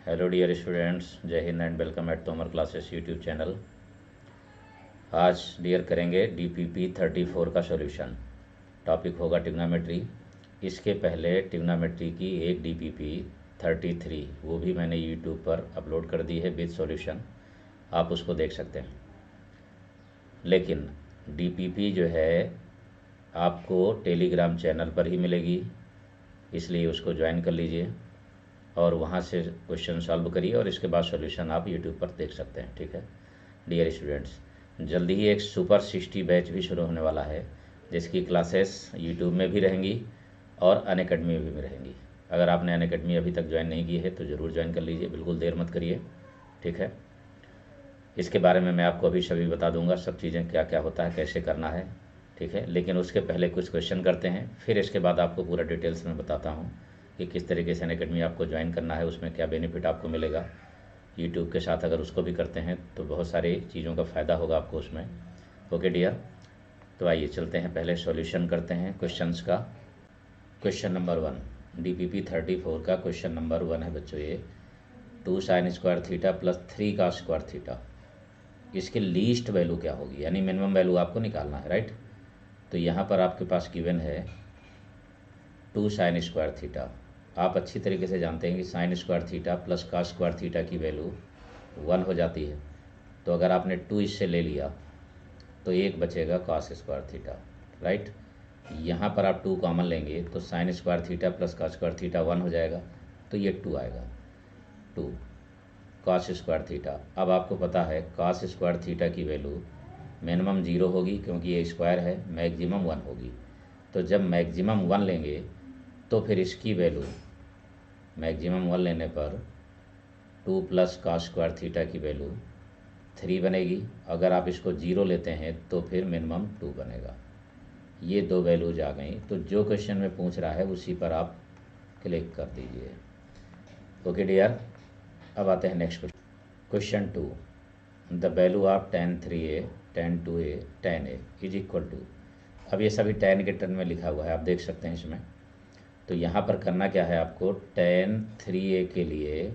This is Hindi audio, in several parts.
हेलो डियर स्टूडेंट्स, जय Hind and welcome eight Tomar classes YouTube channel. आज डियर करेंगे DPP 34 का सॉल्यूशन। टॉपिक होगा ट्रिग्नोमेट्री। इसके पहले ट्रिग्नोमेट्री की एक DPP 33 वो भी मैंने यूट्यूब पर अपलोड कर दी है विद सॉल्यूशन, आप उसको देख सकते हैं। लेकिन DPP जो है आपको टेलीग्राम चैनल पर ही मिलेगी, इसलिए उसको ज्वाइन कर लीजिए और वहाँ से क्वेश्चन सॉल्व करिए और इसके बाद सॉल्यूशन आप यूट्यूब पर देख सकते हैं। ठीक है डियर स्टूडेंट्स, जल्दी ही एक सुपर 60 बैच भी शुरू होने वाला है, जिसकी क्लासेस यूट्यूब में भी रहेंगी और अनअकैडमी में भी रहेंगी। अगर आपने अनअकैडमी अभी तक ज्वाइन नहीं की है तो ज़रूर ज्वाइन कर लीजिए, बिल्कुल देर मत करिए। ठीक है, इसके बारे में मैं आपको अभी सभी बता दूंगा, सब चीज़ें क्या क्या होता है, कैसे करना है। ठीक है, लेकिन उसके पहले कुछ क्वेश्चन करते हैं, फिर इसके बाद आपको पूरा डिटेल्स में बताता हूँ कि किस तरीके से अनअकैडमी आपको ज्वाइन करना है, उसमें क्या बेनिफिट आपको मिलेगा। यूट्यूब के साथ अगर उसको भी करते हैं तो बहुत सारी चीज़ों का फ़ायदा होगा आपको उसमें। ओके डियर, तो आइए चलते हैं, पहले सॉल्यूशन करते हैं क्वेश्चंस का। क्वेश्चन नंबर 1 DPP 34 का क्वेश्चन नंबर 1 है बच्चों ये 2 sin स्क्वायर थीटा प्लस 3 का स्क्वायर थीटा। इसकी लीस्ट वैल्यू क्या होगी, यानी मिनिमम वैल्यू आपको निकालना है, राइट। तो यहाँ पर आपके पास गिवन है 2 sin स्क्वायर थीटा। आप अच्छी तरीके से जानते हैं कि साइन स्क्वायर थीटा प्लस का स्क्वायर थीटा की वैल्यू 1 हो जाती है। तो अगर आपने 2 इससे ले लिया तो एक बचेगा कॉस स्क्वायर थीटा, राइट। यहाँ पर आप 2 कॉमन लेंगे तो साइन स्क्वायर थीटा प्लस का स्क्वायर थीटा 1 हो जाएगा, तो ये 2 आएगा, 2 कॉस स्क्वायर थीटा। अब आपको पता है कॉस स्क्वायर थीटा की वैल्यू मिनिमम 0 होगी क्योंकि ये स्क्वायर है, मैक्सिमम 1 होगी। तो जब मैक्सिमम 1 लेंगे तो फिर इसकी वैल्यू मैक्सिमम 1 लेने पर 2 प्लस कॉस स्क्वायर थीटा की वैल्यू 3 बनेगी। अगर आप इसको 0 लेते हैं तो फिर मिनिमम 2 बनेगा। ये दो वैल्यूज आ गई, तो जो क्वेश्चन में पूछ रहा है उसी पर आप क्लिक कर दीजिए। ओके डियर, अब आते हैं next question. Question 2, the value of tan 3a tan 2a tan a is equal to. अब ये सभी tan के टर्म में लिखा हुआ है, आप देख सकते हैं इसमें। तो यहाँ पर करना क्या है आपको, tan 3a के लिए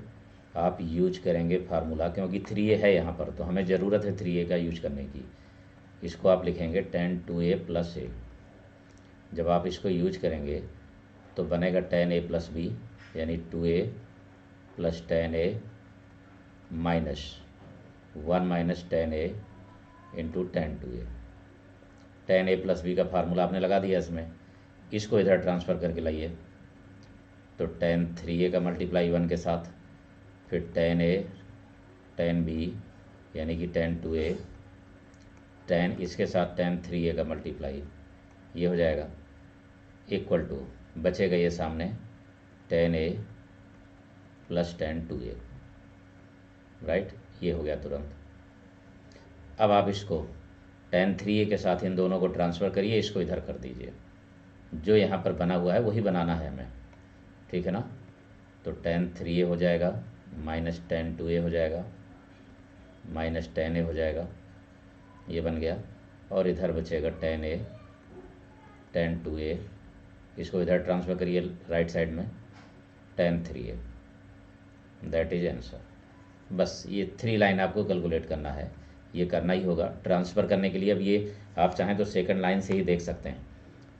आप यूज करेंगे फार्मूला, क्योंकि 3a है यहाँ पर तो हमें ज़रूरत है 3a का यूज करने की। इसको आप लिखेंगे tan 2a प्लस a। जब आप इसको यूज करेंगे तो बनेगा tan a प्लस b, यानी 2a plus tan a minus 1 minus tan a into tan 2a। tan a plus b का फार्मूला आपने लगा दिया इसमें, इसको इधर ट्रांसफ़र करके लाइए। तो tan 3a का मल्टीप्लाई 1 के साथ, फिर tan a tan b यानी कि tan 2a tan इसके साथ tan 3a का मल्टीप्लाई, ये हो जाएगा इक्वल टू, बचेगा ये सामने tan a plus tan 2a, right. ये हो गया तुरंत। अब आप इसको tan 3a के साथ इन दोनों को ट्रांसफ़र करिए, इसको इधर कर दीजिए। जो यहाँ पर बना हुआ है वही बनाना है हमें, ठीक है ना। तो tan 3a हो जाएगा माइनस tan 2a हो जाएगा माइनस tan a हो जाएगा, ये बन गया। और इधर बचेगा tan a tan 2a, इसको इधर ट्रांसफ़र करिए राइट साइड में, tan 3a, that is answer. बस ये 3 लाइन आपको कैलकुलेट करना है, ये करना ही होगा ट्रांसफ़र करने के लिए। अब ये आप चाहें तो सेकंड लाइन से ही देख सकते हैं,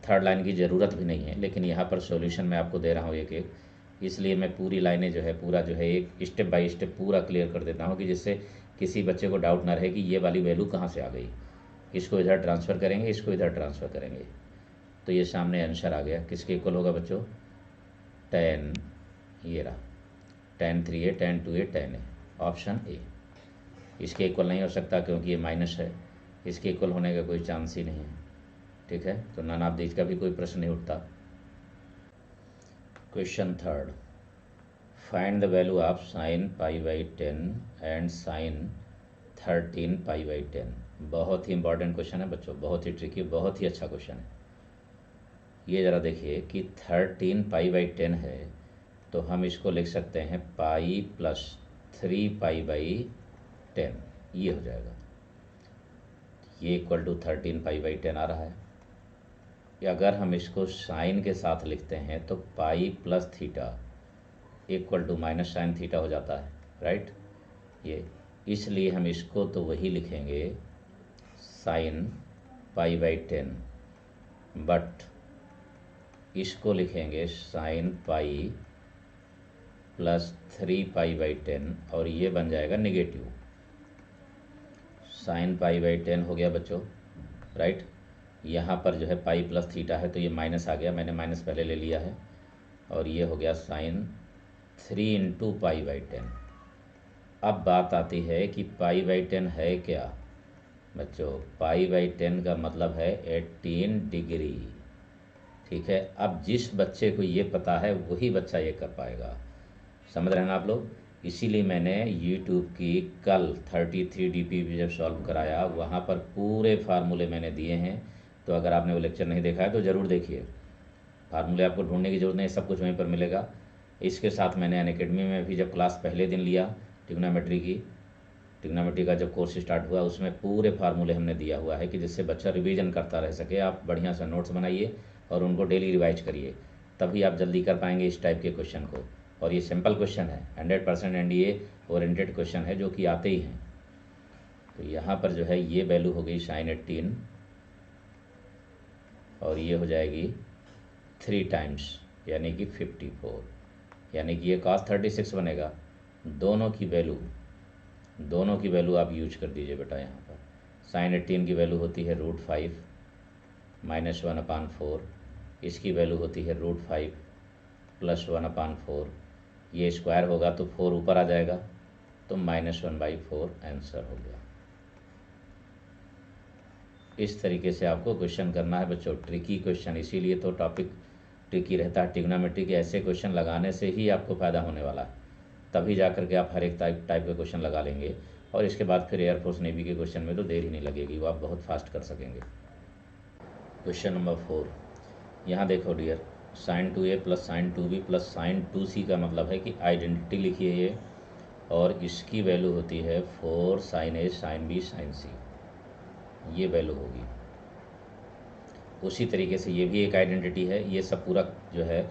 थर्ड लाइन की ज़रूरत भी नहीं है, लेकिन यहाँ पर सॉल्यूशन मैं आपको दे रहा हूँ एक एक, इसलिए मैं पूरी लाइनें जो है पूरा जो है एक स्टेप बाय स्टेप पूरा क्लियर कर देता हूँ कि जिससे किसी बच्चे को डाउट ना रहे कि ये वाली वैल्यू कहाँ से आ गई। इसको इधर ट्रांसफ़र करेंगे, इसको इधर ट्रांसफ़र करेंगे, तो ये सामने आंसर आ गया। किसके इक्वल होगा बच्चों, tan, ये रहा tan 3a tan 2a tan a, option A. इसके इक्वल नहीं हो सकता क्योंकि ये माइनस है, इसके इक्वल होने का कोई चांस ही नहीं है, ठीक है। तो नन ऑफ दीज का भी कोई प्रश्न नहीं उठता। Question 3, find the value of sin pi by 10 and sin 13 pi by 10। बहुत ही इंपॉर्टेंट क्वेश्चन है बच्चों, बहुत ही ट्रिकी, बहुत ही अच्छा क्वेश्चन है। ये ज़रा देखिए कि 13 पाई बाई 10 है, तो हम इसको लिख सकते हैं पाई प्लस 3 पाई बाई 10, ये हो जाएगा। ये इक्वल टू 13 पाई बाई 10 आ रहा है। या अगर हम इसको साइन के साथ लिखते हैं तो pi plus theta equal to minus sine theta हो जाता है, राइट। ये इसलिए हम इसको तो वही लिखेंगे साइन पाई बाई 10, बट इसको लिखेंगे sine pi plus 3 pi by 10, और ये बन जाएगा नेगेटिव। साइन पाई बाई 10 हो गया बच्चों, राइट। यहाँ पर जो है पाई प्लस थीटा है तो ये माइनस आ गया, मैंने माइनस पहले ले लिया है, और ये हो गया साइन 3 इंटू पाई बाई 10। अब बात आती है कि पाई बाई 10 है क्या बच्चों। पाई बाई 10 का मतलब है 18 डिग्री, ठीक है। अब जिस बच्चे को ये पता है वही बच्चा ये कर पाएगा, समझ रहे हैं ना आप लोग। इसीलिए मैंने YouTube की कल 33 DPP जब सॉल्व कराया वहाँ पर पूरे फार्मूले मैंने दिए हैं, तो अगर आपने वो लेक्चर नहीं देखा है तो ज़रूर देखिए। फार्मूले आपको ढूंढने की जरूरत नहीं, सब कुछ वहीं पर मिलेगा। इसके साथ मैंने अनअकैडमी में भी जब क्लास पहले दिन लिया ट्रिग्नोमेट्री का जब कोर्स स्टार्ट हुआ, उसमें पूरे फार्मूले हमने दिया हुआ है कि जिससे बच्चा रिवीजन करता रह सके। आप बढ़िया सा नोट्स बनाइए और उनको डेली रिवाइज करिए, तभी आप जल्दी कर पाएंगे इस टाइप के क्वेश्चन को। और ये सिंपल क्वेश्चन है, 100% NDA ओरिएंटेड क्वेश्चन है जो कि आते ही हैं। तो यहाँ पर जो है ये वैल्यू हो गई साइन 18, और ये हो जाएगी 3 टाइम्स यानी कि 54, यानी कि ये cos 36 बनेगा। दोनों की वैल्यू आप यूज कर दीजिए बेटा। यहाँ पर साइन 18 की वैल्यू होती है √5 माइनस 1/4, इसकी वैल्यू होती है √5 प्लस 1/4, ये स्क्वायर होगा तो 4 ऊपर आ जाएगा, तो -1/4 आंसर हो गया। इस तरीके से आपको क्वेश्चन करना है बच्चों, ट्रिकी क्वेश्चन, इसीलिए तो टॉपिक ट्रिकी रहता है। ट्रिग्नोमेट्री के ऐसे क्वेश्चन लगाने से ही आपको फ़ायदा होने वाला है, तभी जा कर के आप हर एक टाइप के क्वेश्चन लगा लेंगे, और इसके बाद फिर एयरफोर्स नेवी के क्वेश्चन में तो देर ही नहीं लगेगी, वो आप बहुत फास्ट कर सकेंगे। क्वेश्चन नंबर 4, यहाँ देखो dear, sine 2a plus sine 2b plus sine 2c का मतलब है कि आइडेंटिटी लिखिए ये, और इसकी वैल्यू होती है 4 sine a sine b sine c, ये वैल्यू होगी। उसी तरीके से ये भी एक आइडेंटिटी है। ये सब पूरा जो है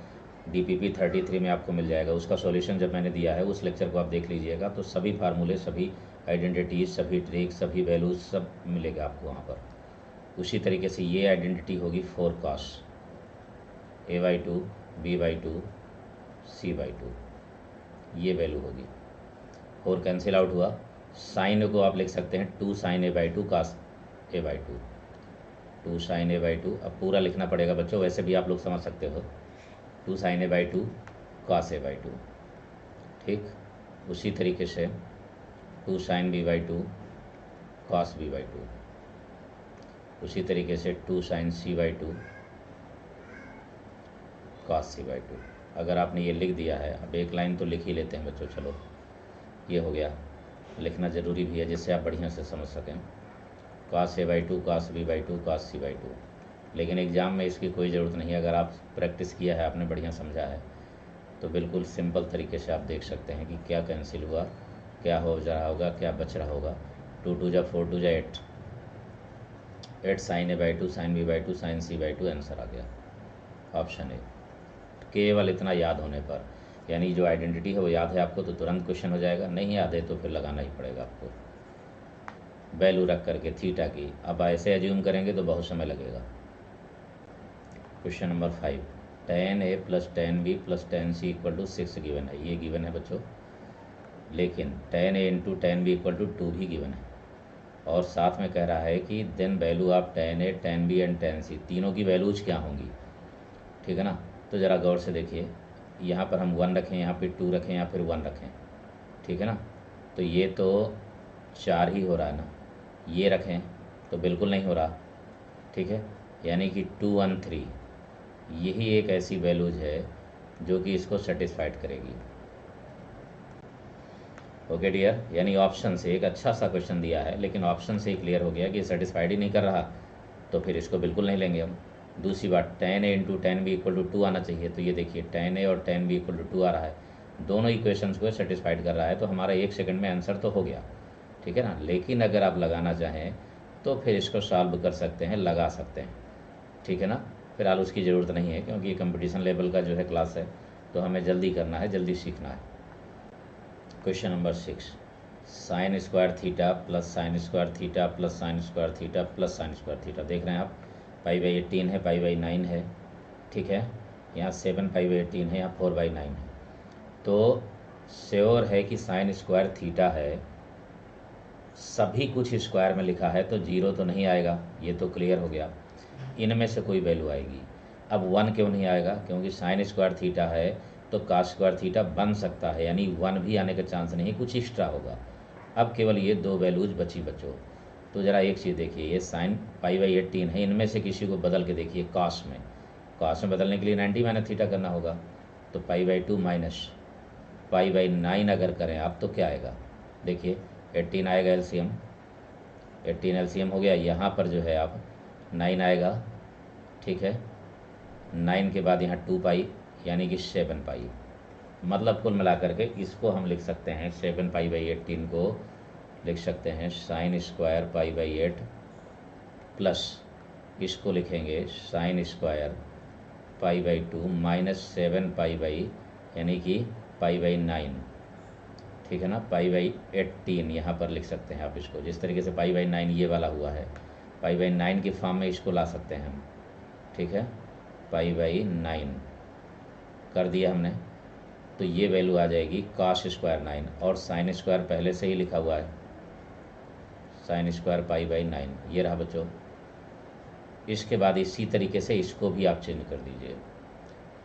DPP 33 में आपको मिल जाएगा। उसका सॉल्यूशन जब मैंने दिया है उस लेक्चर को आप देख लीजिएगा, तो सभी फार्मूले, सभी आइडेंटिटीज, सभी ट्रिक, सभी वैल्यूज सब मिलेगा आपको वहाँ पर। उसी तरीके से ये आइडेंटिटी होगी 4 cos a/2 b/2 c/2, ये वैल्यू होगी। 4 कैंसिल आउट हुआ, साइन को आप लिख सकते हैं 2 sin a/2 cos a/2, 2 sin a/2। अब पूरा लिखना पड़ेगा बच्चों, वैसे भी आप लोग समझ सकते हो, 2 sin a/2 cos a/2, ठीक। उसी तरीके से 2 sin b/2 cos b/2, उसी तरीके से 2 sin c/2 cos c/2। अगर आपने ये लिख दिया है, अब एक लाइन तो लिख ही लेते हैं बच्चों, चलो ये हो गया। लिखना ज़रूरी भी है जिससे आप बढ़िया से समझ सकें, cos a/2 cos b/2 cos c/2। लेकिन एग्ज़ाम में इसकी कोई ज़रूरत नहीं है, अगर आप प्रैक्टिस किया है, आपने बढ़िया समझा है, तो बिल्कुल सिंपल तरीके से आप देख सकते हैं कि क्या कैंसिल हुआ, क्या हो जा रहा होगा, क्या बच रहा होगा। 2 2 जा 4 2 जा 8, 8 sin a/2 sin b/2 sin c/2 answer आ गया, ऑप्शन ए। केवल इतना याद होने पर, यानी जो आइडेंटिटी है वो याद है आपको तो तुरंत क्वेश्चन हो जाएगा, नहीं याद है तो फिर लगाना ही पड़ेगा आपको वैल्यू रख करके थीटा की। अब ऐसे एज्यूम करेंगे तो बहुत समय लगेगा। Question number 5, tan a plus tan b plus tan c equal to 6 given है, ये गिवन है बच्चों। लेकिन tan a into tan b equal to 2 भी गिवन है, और साथ में कह रहा है कि then value of tan a tan b and tan c, तीनों की वैल्यूज क्या होंगी, ठीक है ना। तो ज़रा गौर से देखिए, यहाँ पर हम 1 रखें, यहाँ पे 2 रखें, या फिर 1 रखें, ठीक है ना। तो ये तो 4 ही हो रहा है ना, ये रखें तो बिल्कुल नहीं हो रहा, ठीक है। यानी कि 2 1 3, यही एक ऐसी वैल्यूज है जो कि इसको सेटिस्फाइड करेगी। ओके डियर, यानी ऑप्शन से एक अच्छा सा क्वेश्चन दिया है, लेकिन ऑप्शन से ही क्लियर हो गया कि सेटिस्फाइड ही नहीं कर रहा, तो फिर इसको बिल्कुल नहीं लेंगे हम। दूसरी बात, tan a into tan b equal to 2 आना चाहिए, तो ये देखिए tan a और tan b इक्वल टू 2 आ रहा है, दोनों इक्वेशंस को सेटिस्फाइड कर रहा है, तो हमारा 1 सेकंड में आंसर तो हो गया, ठीक है ना। लेकिन अगर आप लगाना चाहें तो फिर इसको सॉल्व कर सकते हैं, लगा सकते हैं, ठीक है ना। फिलहाल उसकी ज़रूरत नहीं है क्योंकि ये कंपटीशन लेवल का जो है क्लास है, तो हमें जल्दी करना है, जल्दी सीखना है। Question number 6, sine square theta plus sine square theta plus sine square theta plus sine square theta. देख रहे हैं आप, π/18 है, π/9 है, ठीक है। यहाँ 7 π/18 है, यहाँ 4/9 है। तो श्योर है कि साइन स्क्वायर थीटा है, सभी कुछ स्क्वायर में लिखा है तो जीरो तो नहीं आएगा, ये तो क्लियर हो गया। इनमें से कोई वैल्यू आएगी। अब 1 क्यों नहीं आएगा? क्योंकि साइन स्क्वायर थीटा है तो कास स्क्वायर थीटा बन सकता है, यानी 1 भी आने का चांस नहीं, कुछ एक्स्ट्रा होगा। अब केवल ये 2 वैल्यूज बची बच्चों। तो ज़रा एक चीज़ देखिए, ये साइन π/18 है, इनमें से किसी को बदल के देखिए कास में। कास में बदलने के लिए 90 - थीटा करना होगा, तो π/2 माइनस π/9 अगर करें आप तो क्या आएगा? देखिए 18 आएगा एलसीएम, 18 एलसीएम हो गया। यहाँ पर जो है आप 9 आएगा, ठीक है। 9 के बाद यहाँ 2π यानी कि 7π। मतलब कुल मिलाकर के इसको हम लिख सकते हैं 7 π/18 को लिख सकते हैं साइन स्क्वायर π/8 प्लस इसको लिखेंगे साइन स्क्वायर π/2 माइनस 7π यानी कि π/9, ठीक है ना। π/18 यहाँ पर लिख सकते हैं आप इसको, जिस तरीके से π/9 ये वाला हुआ है, π/9 की फॉर्म में इसको ला सकते हैं हम, ठीक है। π/9 कर दिया हमने, तो ये वैल्यू आ जाएगी cos स्क्वायर 9, और साइन स्क्वायर पहले से ही लिखा हुआ है, साइन स्क्वायर π/9 ये रहा बच्चों। इसके बाद इसी तरीके से इसको भी आप चेंज कर दीजिए,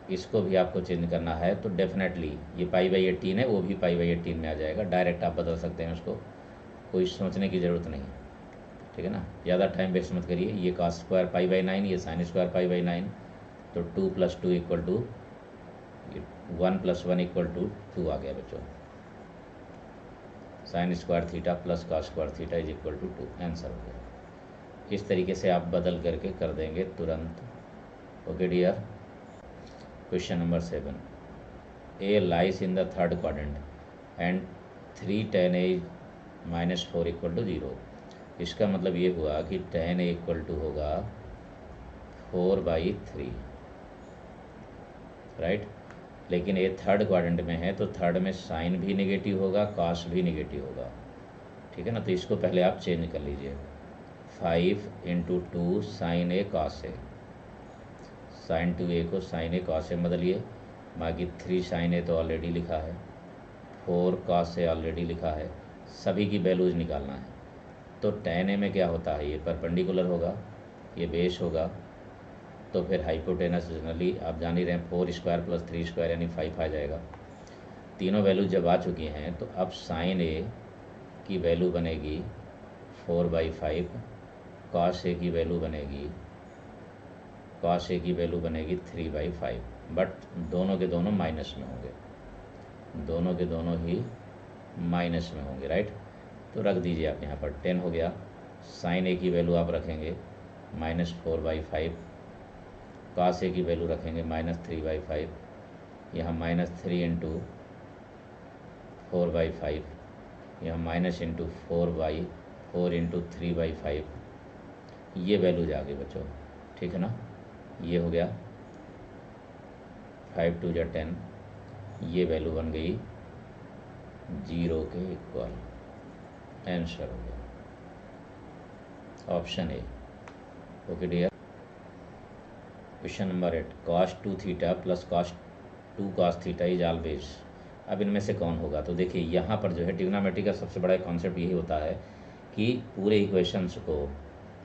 इसको भी आपको चेंज करना है तो डेफिनेटली ये π/18 है, वो भी π/18 में आ जाएगा। डायरेक्ट आप बदल सकते हैं उसको, कोई सोचने की ज़रूरत नहीं, ठीक है ना। ज़्यादा टाइम वेस्ट मत करिए। ये cos स्क्वायर π/9, ये साइन स्क्वायर π/9, तो 2 + 2 = 1 + 1 = 2 आ गया बच्चों। Sine square theta plus cos square theta = 2, answer हो गया। इस तरीके से आप बदल करके कर देंगे तुरंत। Okay dear. Question number 7, A lies in the third quadrant and 3 tan A - 4 = 0। इसका मतलब ये हुआ कि tan A = होगा 4/3, राइट। लेकिन ये थर्ड क्वाड्रेंट में है तो थर्ड में साइन भी नेगेटिव होगा, कॉस भी नेगेटिव होगा, ठीक है ना। तो इसको पहले आप चेंज कर लीजिए। 5 × 2 sin A cos A, sin 2A को sin A cos A बदलिए। बाकी 3 sin A तो ऑलरेडी लिखा है, 4 cos A ऑलरेडी लिखा है, सभी की वैल्यूज निकालना है। तो tan A में क्या होता है, ये परपेंडिकुलर होगा, ये बेस होगा, तो फिर हाइपोटेनस जनरली आप जान ही रहे हैं 4² + 3² यानी 5 आ जाएगा। तीनों वैल्यू जब आ चुकी हैं तो अब sin A की वैल्यू बनेगी 4/5, cos A की वैल्यू बनेगी 3/5, बट दोनों के दोनों माइनस में होंगे, दोनों के दोनों ही माइनस में होंगे, राइट। तो रख दीजिए आप यहाँ पर 10 हो गया। sin A की वैल्यू आप रखेंगे -4/5, cos A की वैल्यू रखेंगे -3/5, यहाँ -3 × 4/5, यहाँ -4 × 3/5, ये वैल्यूज आ गई बच्चों, ठीक है ना। ये हो गया 5 × 2 = 10, ये वैल्यू बन गई 0 के इक्वल, आंसर हो गया option A. Okay dear. Question number 8, cos 2 theta plus cos 2 cos theta is always. अब इनमें से कौन होगा? तो देखिए यहाँ पर जो है ट्रिग्नोमेट्री का सबसे बड़ा कॉन्सेप्ट यही होता है कि पूरे इक्वेशंस को,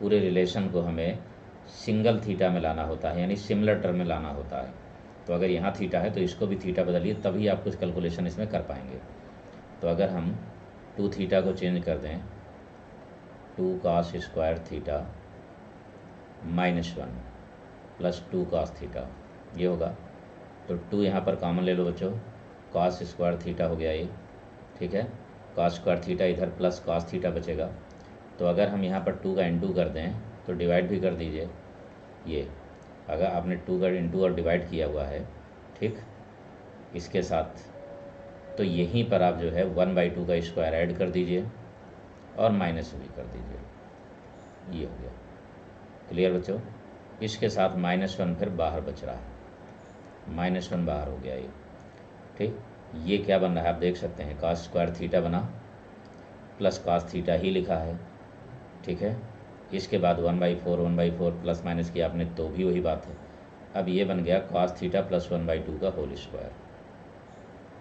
पूरे रिलेशन को हमें सिंगल थीटा में लाना होता है, यानी सिमिलर टर्म में लाना होता है। तो अगर यहाँ थीटा है तो इसको भी थीटा बदलिए, तभी आप कुछ कैलकुलेशन इसमें कर पाएंगे। तो अगर हम 2 थीटा को चेंज कर दें 2 cos square theta -1 plus 2 cos theta, ये होगा। तो 2 यहाँ पर कॉमन ले लो बच्चों, cos स्क्वायर थीटा हो गया ये, ठीक है। cos स्क्वायर थीटा इधर प्लस cos थीटा बचेगा। तो अगर हम यहाँ पर 2 का इंटू कर दें तो डिवाइड भी कर दीजिए। ये अगर आपने 2 का इंटू और डिवाइड किया हुआ है, ठीक, इसके साथ, तो यहीं पर आप जो है 1/2 का स्क्वायर ऐड कर दीजिए और माइनस भी कर दीजिए। ये हो गया क्लियर बच्चों। इसके साथ -1 फिर बाहर बच रहा है, -1 बाहर हो गया ये। ठीक, ये क्या बन रहा है आप देख सकते हैं, cos स्क्वायर थीटा बना प्लस cos थीटा ही लिखा है। ठीक है, इसके बाद 1/4 प्लस माइनस किया आपने तो भी वही बात है। अब ये बन गया cos थीटा प्लस 1/2 का whole square,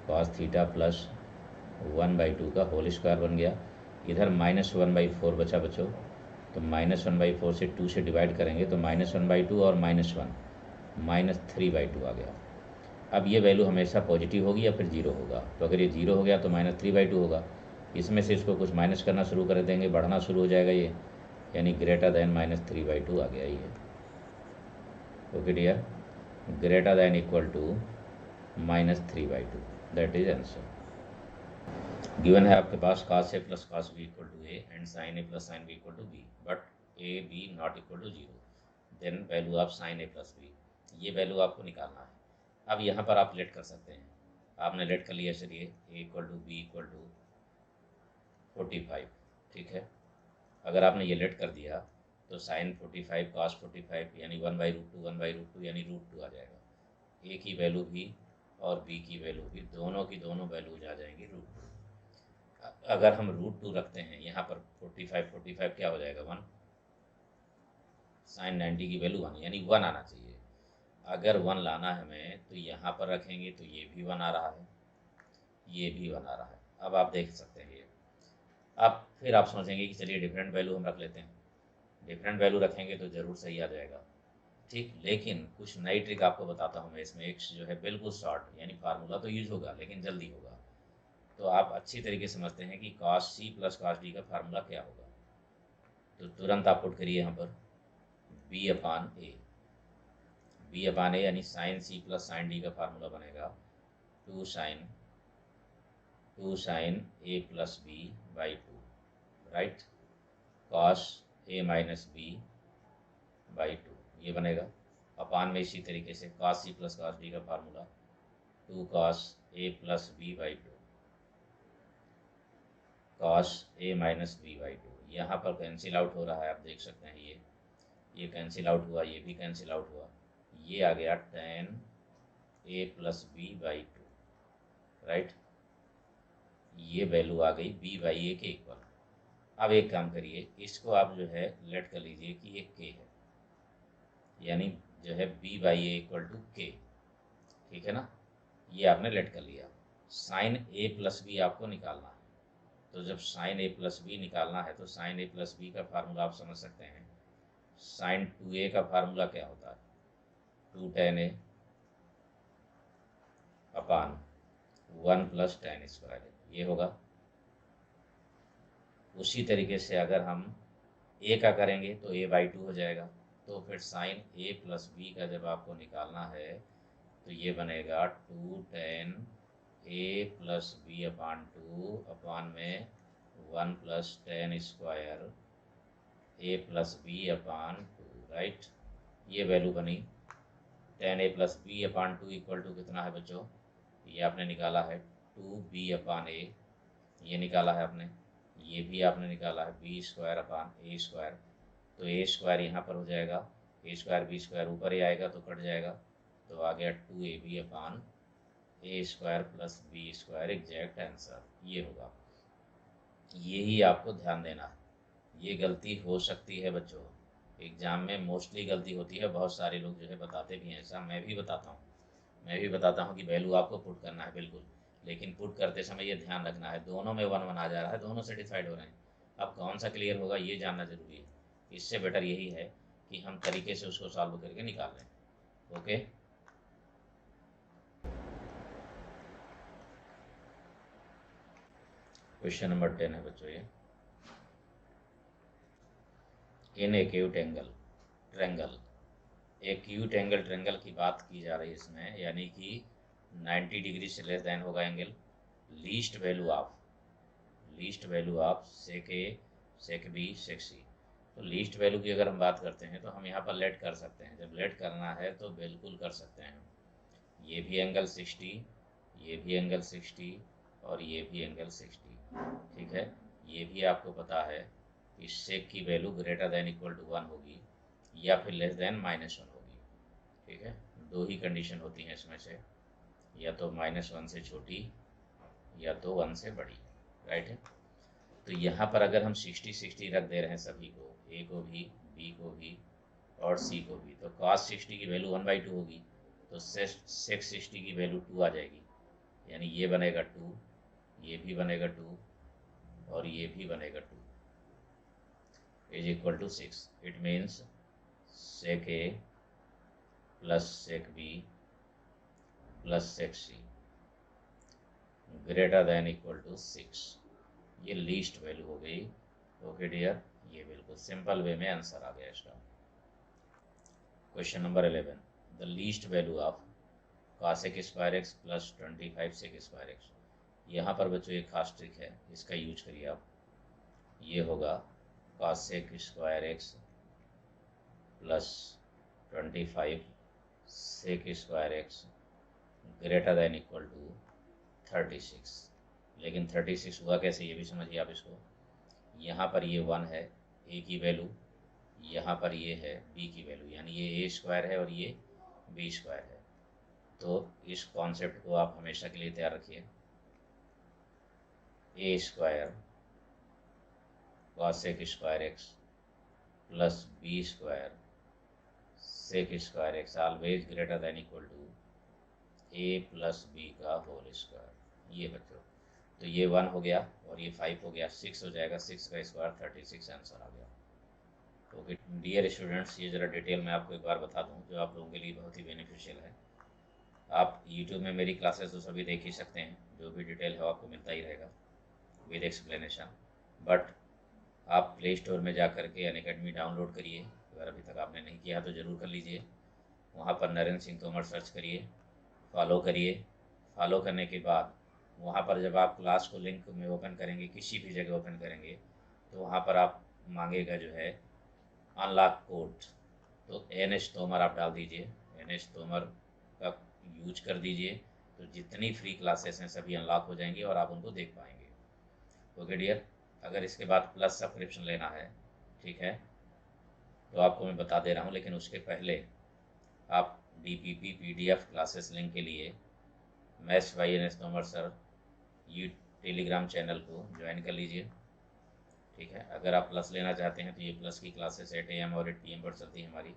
cos theta plus 1/2 का होल स्क्वायर बन गया। इधर -1/4 बचा बच्चों, तो -1/4 से 2 से डिवाइड करेंगे तो -1/2 और -1 -3/2 आ गया। अब ये वैल्यू हमेशा पॉजिटिव होगी या फिर जीरो होगा, तो अगर ये जीरो हो गया तो -3/2 होगा। इसमें से इसको कुछ माइनस करना शुरू कर देंगे, बढ़ना शुरू हो जाएगा ये, यानी ग्रेटर दैन -3/2 आ गया ये। Okay dear, greater than equal to -3/2, that is answer. Given है आपके पास cos a plus cos b equal to a and sin a plus sin b equal to b, but a b not equal to 0, then value of sin a plus b, ये वैल्यू आपको निकालना है। अब यहाँ पर आप लेट कर सकते हैं, आपने लेट कर लिया, चलिए a equal to b equal to 45, ठीक है। अगर आपने ये लेट कर दिया तो sin 45 cos 45 यानी 1/√2 यानी √2 आ जाएगा। a की वैल्यू भी और b की वैल्यू भी, दोनों की दोनों वैल्यूज आ जाएंगी √2। अगर हम √2 रखते हैं यहाँ पर 45 क्या हो जाएगा 1, sin 90 की वैल्यू 1 यानी 1 आना चाहिए। अगर 1 लाना है हमें तो यहाँ पर रखेंगे तो ये भी 1 आ रहा है, ये भी 1 आ रहा है। अब आप देख सकते हैं ये, अब फिर आप सोचेंगे कि चलिए डिफरेंट वैल्यू हम रख लेते हैं, डिफरेंट वैल्यू रखेंगे तो ज़रूर सही आ जाएगा, ठीक। लेकिन कुछ नई ट्रिक आपको बताता हूँ मैं इसमें, एक जो है बिल्कुल शॉर्ट, यानी फार्मूला तो यूज होगा लेकिन जल्दी होगा, तो आप अच्छी तरीके से समझते हैं कि cos c plus cos d का फार्मूला क्या होगा। तो तुरंत आप पुट करिए यहाँ पर b अपान a यानी sine c plus sine d का फार्मूला बनेगा 2 sine a plus b by 2, right, cos a minus b by 2 ये बनेगा। अपान में इसी तरीके से cos c plus cos d का formula 2 cos a plus b by 2 cos a minus b by 2, यहाँ पर कैंसिल आउट हो रहा है, आप देख सकते हैं ये कैंसिल आउट हुआ, ये भी कैंसिल आउट हुआ, ये आ गया tan a plus b by 2, right, ये वैल्यू आ गई b बाई a के इक्वल। अब एक काम करिए, इसको आप जो है लेट कर लीजिए कि ये k है, यानी जो है b by a equal to k, ठीक है ना, ये आपने लेट कर लिया। साइन a प्लस b आपको निकालना है, तो जब साइन a प्लस बी निकालना है तो साइन a प्लस बी का फार्मूला आप समझ सकते हैं, साइन 2a का फार्मूला क्या होता है 2 tan a upon 1 plus tan square, ये होगा। उसी तरीके से अगर हम a का करेंगे तो a बाई 2 हो जाएगा, तो फिर साइन a प्लस बी का जब आपको निकालना है तो ये बनेगा 2 tan a plus b upon 2 upon में 1 plus tan square a plus b upon 2, right, ये वैल्यू बनी। tan a plus b upon 2 equal to कितना है बच्चों, ये आपने निकाला है 2b अपान a, ये निकाला है आपने, ये भी आपने निकाला है b square upon a square, तो a स्क्वायर यहाँ पर हो जाएगा, a स्क्वायर b स्क्वायर ऊपर ही आएगा तो कट जाएगा, तो आ गया 2ab upon a square plus b square, exact answer ये होगा। यही आपको ध्यान देना है, ये गलती हो सकती है बच्चों, एग्ज़ाम में मोस्टली गलती होती है, बहुत सारे लोग जो है बताते भी हैं ऐसा, मैं भी बताता हूँ कि वैल्यू आपको पुट करना है बिल्कुल, लेकिन पुट करते समय ये ध्यान रखना है दोनों में 1 1 आ जा रहा है, दोनों सेटिस्फाइड हो रहे हैं, अब कौन सा क्लियर होगा ये जानना ज़रूरी है। इससे बेटर यही है कि हम तरीके से उसको सॉल्व करके निकाल लें। ओके, क्वेश्चन नंबर 10 है बच्चों ये, in acute angle triangle, acute angle triangle की बात की जा रही है इसमें, यानी कि 90 डिग्री से लेस देन होगा angle, least value of sec a sec b sec c. तो लीस्ट वैल्यू की अगर हम बात करते हैं तो हम यहाँ पर लेट कर सकते हैं, जब लेट करना है तो बिल्कुल कर सकते हैं, ये भी एंगल 60, ये भी एंगल 60 और ये भी एंगल 60, ठीक है। ये भी आपको पता है कि सेक की value greater than equal to 1 होगी या फिर लेस देन -1 होगी, ठीक है, दो ही कंडीशन होती हैं इसमें से। या तो -1 से छोटी या तो 1 से बड़ी, राइट है। तो यहाँ पर अगर हम 60-60 रख दे रहे हैं सभी को, ए को भी, बी को भी और सी को भी, तो cos 60 की वैल्यू 1/2 होगी, तो sec 60 की वैल्यू 2 आ जाएगी, यानी ये बनेगा 2, ये भी बनेगा 2 और ये भी बनेगा 2 is equal to 6। It means sec a plus sec b plus sec c greater than equal to 6। ये लीस्ट वैल्यू हो गई। ओके डियर, ये बिल्कुल सिंपल वे में आंसर आ गया इसका। Question number 11, the least value of cosec square x plus 25 sec square x. यहाँ पर बच्चों एक खास ट्रिक है, इसका यूज करिए आप। ये होगा cosec square x plus 25 sec square x greater than equal to 36। लेकिन 36 हुआ कैसे, ये भी समझिए आप इसको। यहाँ पर ये 1 है ए की वैल्यू, यहाँ पर ये है बी की वैल्यू, यानी ये ए स्क्वायर है और ये बी स्क्वायर है। तो इस कॉन्सेप्ट को आप हमेशा के लिए तैयार रखिए। A square cosec square x plus b square sec square x always greater than equal to a plus b का होल स्क्वायर। ये बच्चों, तो ये 1 हो गया और ये 5 हो गया, 6 हो जाएगा, 6 का स्क्वायर 36 आंसर आ गया। ओके डियर स्टूडेंट्स, ये ज़रा डिटेल में आपको एक बार बता दूं जो आप लोगों के लिए बहुत ही बेनिफिशियल है। आप यूट्यूब में मेरी क्लासेस तो सभी देख ही सकते हैं, जो भी डिटेल है आपको मिलता ही रहेगा विद एक्सप्लेनेशन। बट आप प्ले स्टोर में जा कर के अनअकैडमी डाउनलोड करिए, अगर अभी तक आपने नहीं किया तो ज़रूर कर लीजिए। वहाँ पर नरेंद्र सिंह तोमर सर्च करिए, फॉलो करिए। फॉलो करने के बाद वहाँ पर जब आप क्लास को लिंक में ओपन करेंगे, किसी भी जगह ओपन करेंगे, तो वहाँ पर आप मांगेगा जो है अनलॉक कोड, तो NH तोमर आप डाल दीजिए, NH तोमर का यूज कर दीजिए, तो जितनी फ्री क्लासेस हैं सभी अनलॉक हो जाएंगी और आप उनको देख पाएंगे। ओके डियर, अगर इसके बाद प्लस सब्सक्रिप्शन लेना है, ठीक है, तो आपको मैं बता दे रहा हूँ, लेकिन उसके पहले आप DPP PDF क्लासेस लिंक के लिए maths by NH Tomar sir ये टेलीग्राम चैनल को ज्वाइन कर लीजिए, ठीक है। अगर आप प्लस लेना चाहते हैं तो ये प्लस की क्लासेस 8 AM और 8 PM पर चलती है हमारी,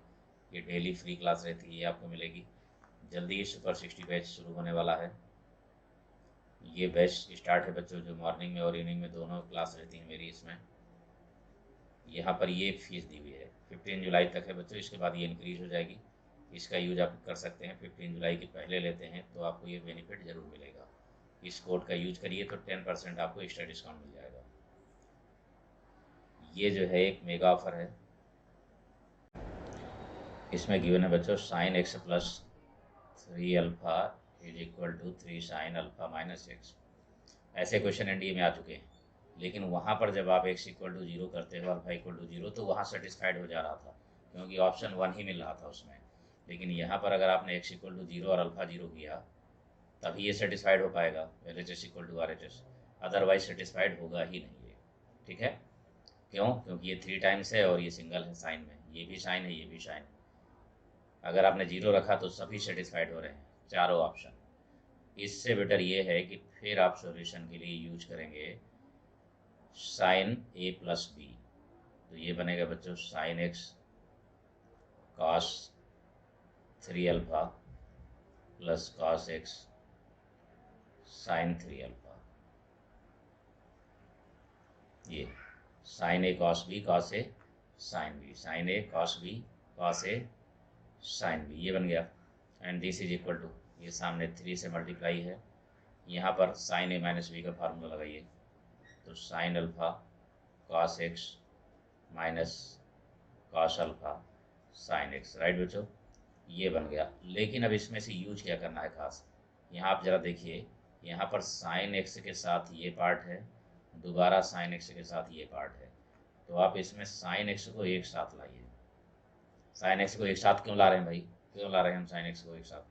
ये डेली फ्री क्लास रहती है, ये आपको मिलेगी। जल्दी ही सुपर 60 बैच शुरू होने वाला है। ये बैच स्टार्ट है बच्चों, जो मॉर्निंग में और इवनिंग में दोनों क्लास रहती है मेरी इसमें। यहाँ पर ये फीस दी हुई है, 15 जुलाई तक है बच्चों, इसके बाद ये इंक्रीज हो जाएगी। इसका यूज आप कर सकते हैं, 15 जुलाई के पहले लेते हैं तो आपको ये बेनिफिट ज़रूर मिलेगा। इस कोड का यूज करिए तो 10% आपको एक्स्ट्रा डिस्काउंट मिल जाएगा। ये जो है एक मेगा ऑफर है, इसमें गिवन है बच्चों sin x plus 3 alpha is equal to 3 sin alpha minus x. ऐसे क्वेश्चन एनडीए में आ चुके हैं, लेकिन वहाँ पर जब आप x इक्वल टू 0 करते हो, अल्फा इक्वल टू 0, तो वहाँ सेटिस्फाइड हो जा रहा था क्योंकि ऑप्शन 1 ही मिल रहा था उसमें। लेकिन यहाँ पर अगर आपने x इक्वल टू 0 और अल्फा 0 किया, तभी ये सेटिस्फाइड हो पाएगा LHS equal to RHS, otherwise satisfied होगा ही नहीं ये, ठीक है। क्यों? क्योंकि ये 3 टाइम्स है और ये सिंगल है साइन में, ये भी साइन है, ये भी साइन है। अगर आपने 0 रखा तो सभी सेटिस्फाइड हो रहे हैं, चारों ऑप्शन। इससे बेटर ये है कि फिर आप सॉल्यूशन के लिए यूज करेंगे sin a प्लस बी, तो ये बनेगा बच्चों sin x cos 3 alpha plus cos x sin 3 alpha. ये sin a cos b cos a sin b, sin a cos b cos a sin b, ये बन गया। And this is equal to, ये सामने 3 से मल्टीप्लाई है, यहाँ पर sin a माइनस बी का फार्मूला लगाइए, तो sin alpha cos x minus cos alpha sin x, right बच्चों, ये बन गया। लेकिन अब इसमें से यूज क्या करना है खास, यहाँ आप ज़रा देखिए, यहाँ पर sin x के साथ ये पार्ट है, दोबारा sin x के साथ ये पार्ट है, तो आप इसमें sin x को एक साथ लाइए। sin x को एक साथ क्यों ला रहे हैं भाई, क्यों ला रहे हैं हम sin x को एक साथ,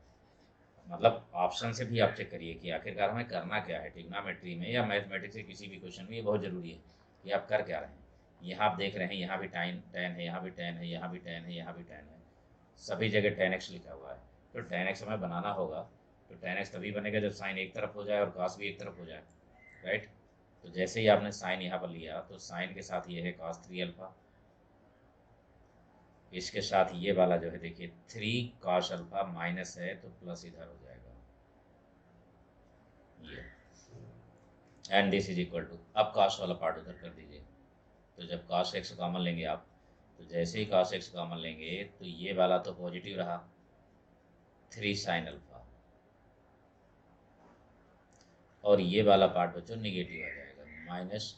मतलब ऑप्शन से भी आप चेक करिए कि आखिरकार हमें करना क्या है। ट्रिग्नोमेट्री में या मैथमेटिक्स के किसी भी क्वेश्चन में ये बहुत ज़रूरी है कि आप कर क्या रहे हैं। यहाँ आप देख रहे हैं, यहाँ भी tan है, यहाँ भी tan है, यहाँ भी tan है, यहाँ भी tan है, सभी जगह tan x लिखा हुआ है, तो tan x हमें बनाना होगा तो tan x तभी बनेगा जब साइन एक तरफ हो जाए और cos भी एक तरफ हो जाए, राइट। तो जैसे ही आपने साइन यहाँ पर लिया तो साइन के साथ ये है cos 3 अल्फा, इसके साथ ये वाला जो है देखिए 3 cos अल्फा माइनस है तो प्लस इधर हो जाएगा ये, and this is equal to, अब cos वाला पार्ट उधर कर दीजिए। तो जब cos x कॉमन लेंगे आप, तो जैसे ही cos x कॉमन लेंगे तो ये वाला तो पॉजिटिव रहा 3 sin अल्फा, और ये वाला पार्ट बच्चों निगेटिव आ जाएगा माइनस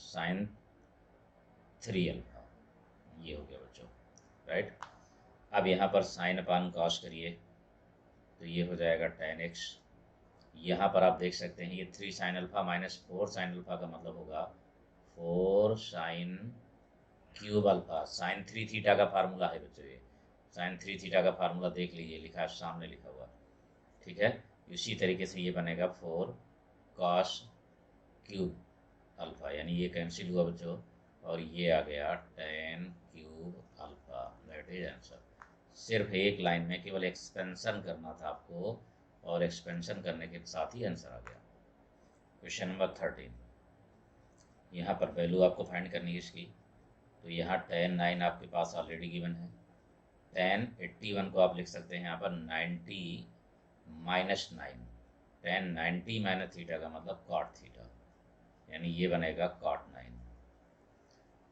साइन 3 अल्फा, ये हो गया बच्चों, राइट। अब यहाँ पर साइन अपान कॉस करिए तो ये हो जाएगा tan x। यहाँ पर आप देख सकते हैं ये 3 sine alpha minus 4 sine alpha का मतलब होगा 4 sine cube alpha. Sine 3 theta का फार्मूला है बच्चों, ये साइन 3 थीटा का फार्मूला देख लीजिए, लिखा है सामने लिखा हुआ, ठीक है। इसी तरीके से ये बनेगा 4 कॉस क्यूब अल्फा, यानी ये कैंसिल हुआ बच्चों, और ये आ गया tan cube alpha, that is answer. सिर्फ एक लाइन में केवल एक्सपेंशन करना था आपको, और एक्सपेंशन करने के साथ ही आंसर आ गया। क्वेश्चन नंबर 13, यहाँ पर वैल्यू आपको फाइंड करनी है इसकी। तो यहाँ tan 9 आपके पास ऑलरेडी गिवन है, tan 81 को आप लिख सकते हैं यहाँ पर 90 माइनस 9, tan 90 माइनस थीटा का मतलब cot थीटा, यानी ये बनेगा cot 9।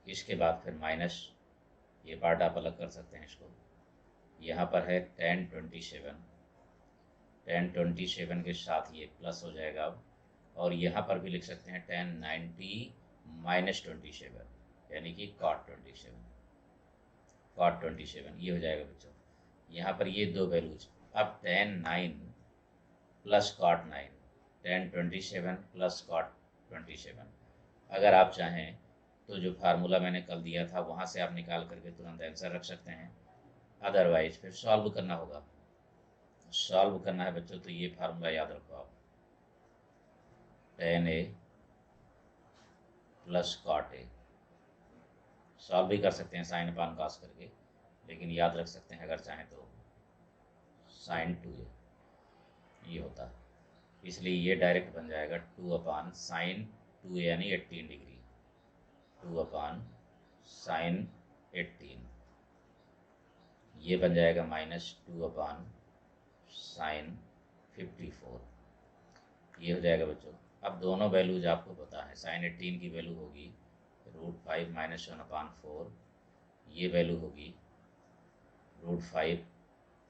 इसके बाद फिर माइनस, ये पार्ट आप अलग कर सकते हैं इसको। यहाँ पर है tan 27, tan 27 के साथ ये प्लस हो जाएगा अब, और यहाँ पर भी लिख सकते हैं tan 90 माइनस 27, यानी कि cot 27, ये हो जाएगा बच्चों। यहाँ पर ये दो वैल्यूज, अब tan 9 plus cot 9, tan 27 plus cot 27, अगर आप चाहें तो जो फार्मूला मैंने कल दिया था वहाँ से आप निकाल करके तुरंत आंसर रख सकते हैं, अदरवाइज फिर सॉल्व करना होगा। सॉल्व करना है बच्चों तो ये फार्मूला याद रखो आप, tan a plus cot a। Solve भी कर सकते हैं साइन अपान कॉस करके, लेकिन याद रख सकते हैं अगर चाहें तो साइन 2a, ये होता है, इसलिए ये डायरेक्ट बन जाएगा 2 अपान साइन 2a यानी 18 डिग्री, 2 अपान साइन 18, ये बन जाएगा माइनस 2 अपान साइन 54, ये हो जाएगा बच्चों। अब दोनों वैल्यूज आपको पता है, साइन 18 की वैल्यू होगी √5 माइनस 1/4, ये वैल्यू होगी √5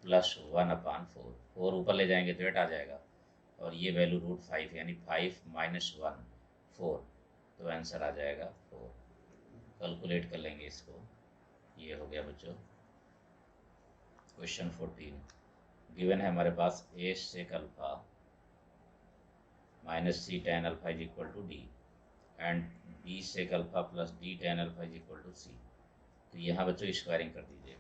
प्लस 1/4, 4 ऊपर ले जाएंगे तो 8 आ जाएगा, और ये वैल्यू √5 यानी 5 माइनस 1 4, तो आंसर आ जाएगा 4। कैलकुलेट कर लेंगे इसको, ये हो गया बच्चों। क्वेश्चन 14, गिवन है हमारे पास a sec alpha minus c tan alpha is equal to d, and b sec alpha plus d tan alpha is equal to c। तो यहाँ बच्चों स्क्वायरिंग कर दीजिए,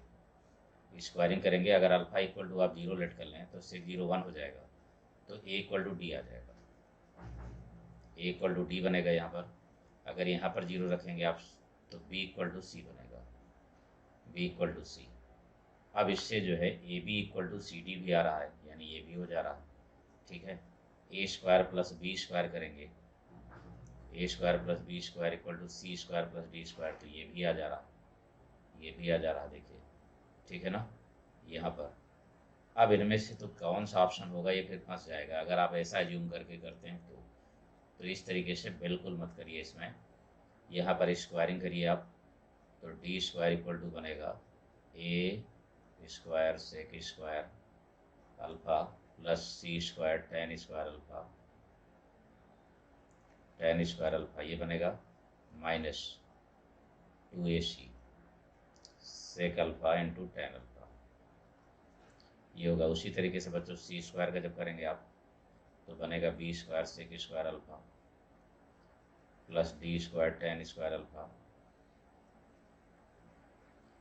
स्क्वायरिंग करेंगे, अगर अल्फा इक्वल टू आप 0 लेट कर लें तो sec 0 1 हो जाएगा, तो a इक्वल टू डी आ जाएगा, a इक्वल टू डी बनेगा यहाँ पर। अगर यहाँ पर 0 रखेंगे आप तो b इक्वल टू सी बनेगा, b इक्वल टू सी। अब इससे जो है A B equal to C D भी आ रहा है, यानी ये भी हो जा रहा है, ठीक है। A square plus b square करेंगे, a square plus b square equal to c square plus D square, तो ये भी आ जा रहा, ये भी आ जा रहा, देखिए, ठीक है ना। यहाँ पर अब इनमें से तो कौन सा ऑप्शन होगा ये फिर फंस जाएगा, अगर आप ऐसा एज्यूम करके करते हैं तो इस तरीके से बिल्कुल मत करिए इसमें। यहाँ पर स्क्वायरिंग करिए आप, तो डी स्क्वायर इक्वल टू बनेगा a square sec square alpha plus c square tan square alpha, tan square alpha ये बनेगा minus 2ac sec alpha into tan alpha, ये होगा। उसी तरीके से बच्चों सी स्क्वायर का जब करेंगे आप तो बनेगा B square sec square alpha plus D square tan square alpha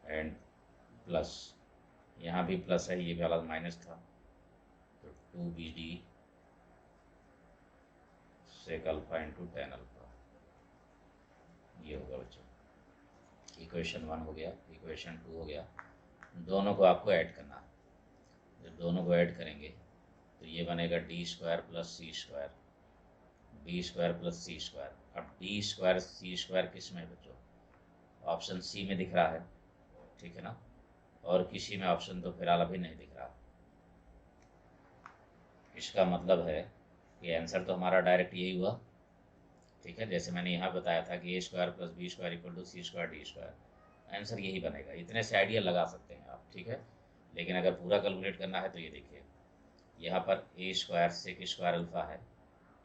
and plus, यहाँ भी प्लस है, ये वाला माइनस था, तो 2bd sec alpha into tan alpha, ये होगा बच्चों। इक्वेशन 1 हो गया, इक्वेशन 2 हो गया। दोनों को आपको ऐड करना है। जब दोनों को ऐड करेंगे तो ये बनेगा D square plus c square, d square plus c square. अब डी स्क्वायर सी स्क्वायर किस में है बच्चों? ऑप्शन सी में दिख रहा है, ठीक है ना, और किसी में ऑप्शन तो फिलहाल अभी नहीं दिख रहा। इसका मतलब है कि आंसर तो हमारा डायरेक्ट यही हुआ, ठीक है। जैसे मैंने यहाँ बताया था कि a square plus b square equal to c square d square, answer यही बनेगा। इतने से आइडिया लगा सकते हैं आप, ठीक है। लेकिन अगर पूरा कैलकुलेट करना है तो ये देखिए, यहाँ पर a square sec square alpha है,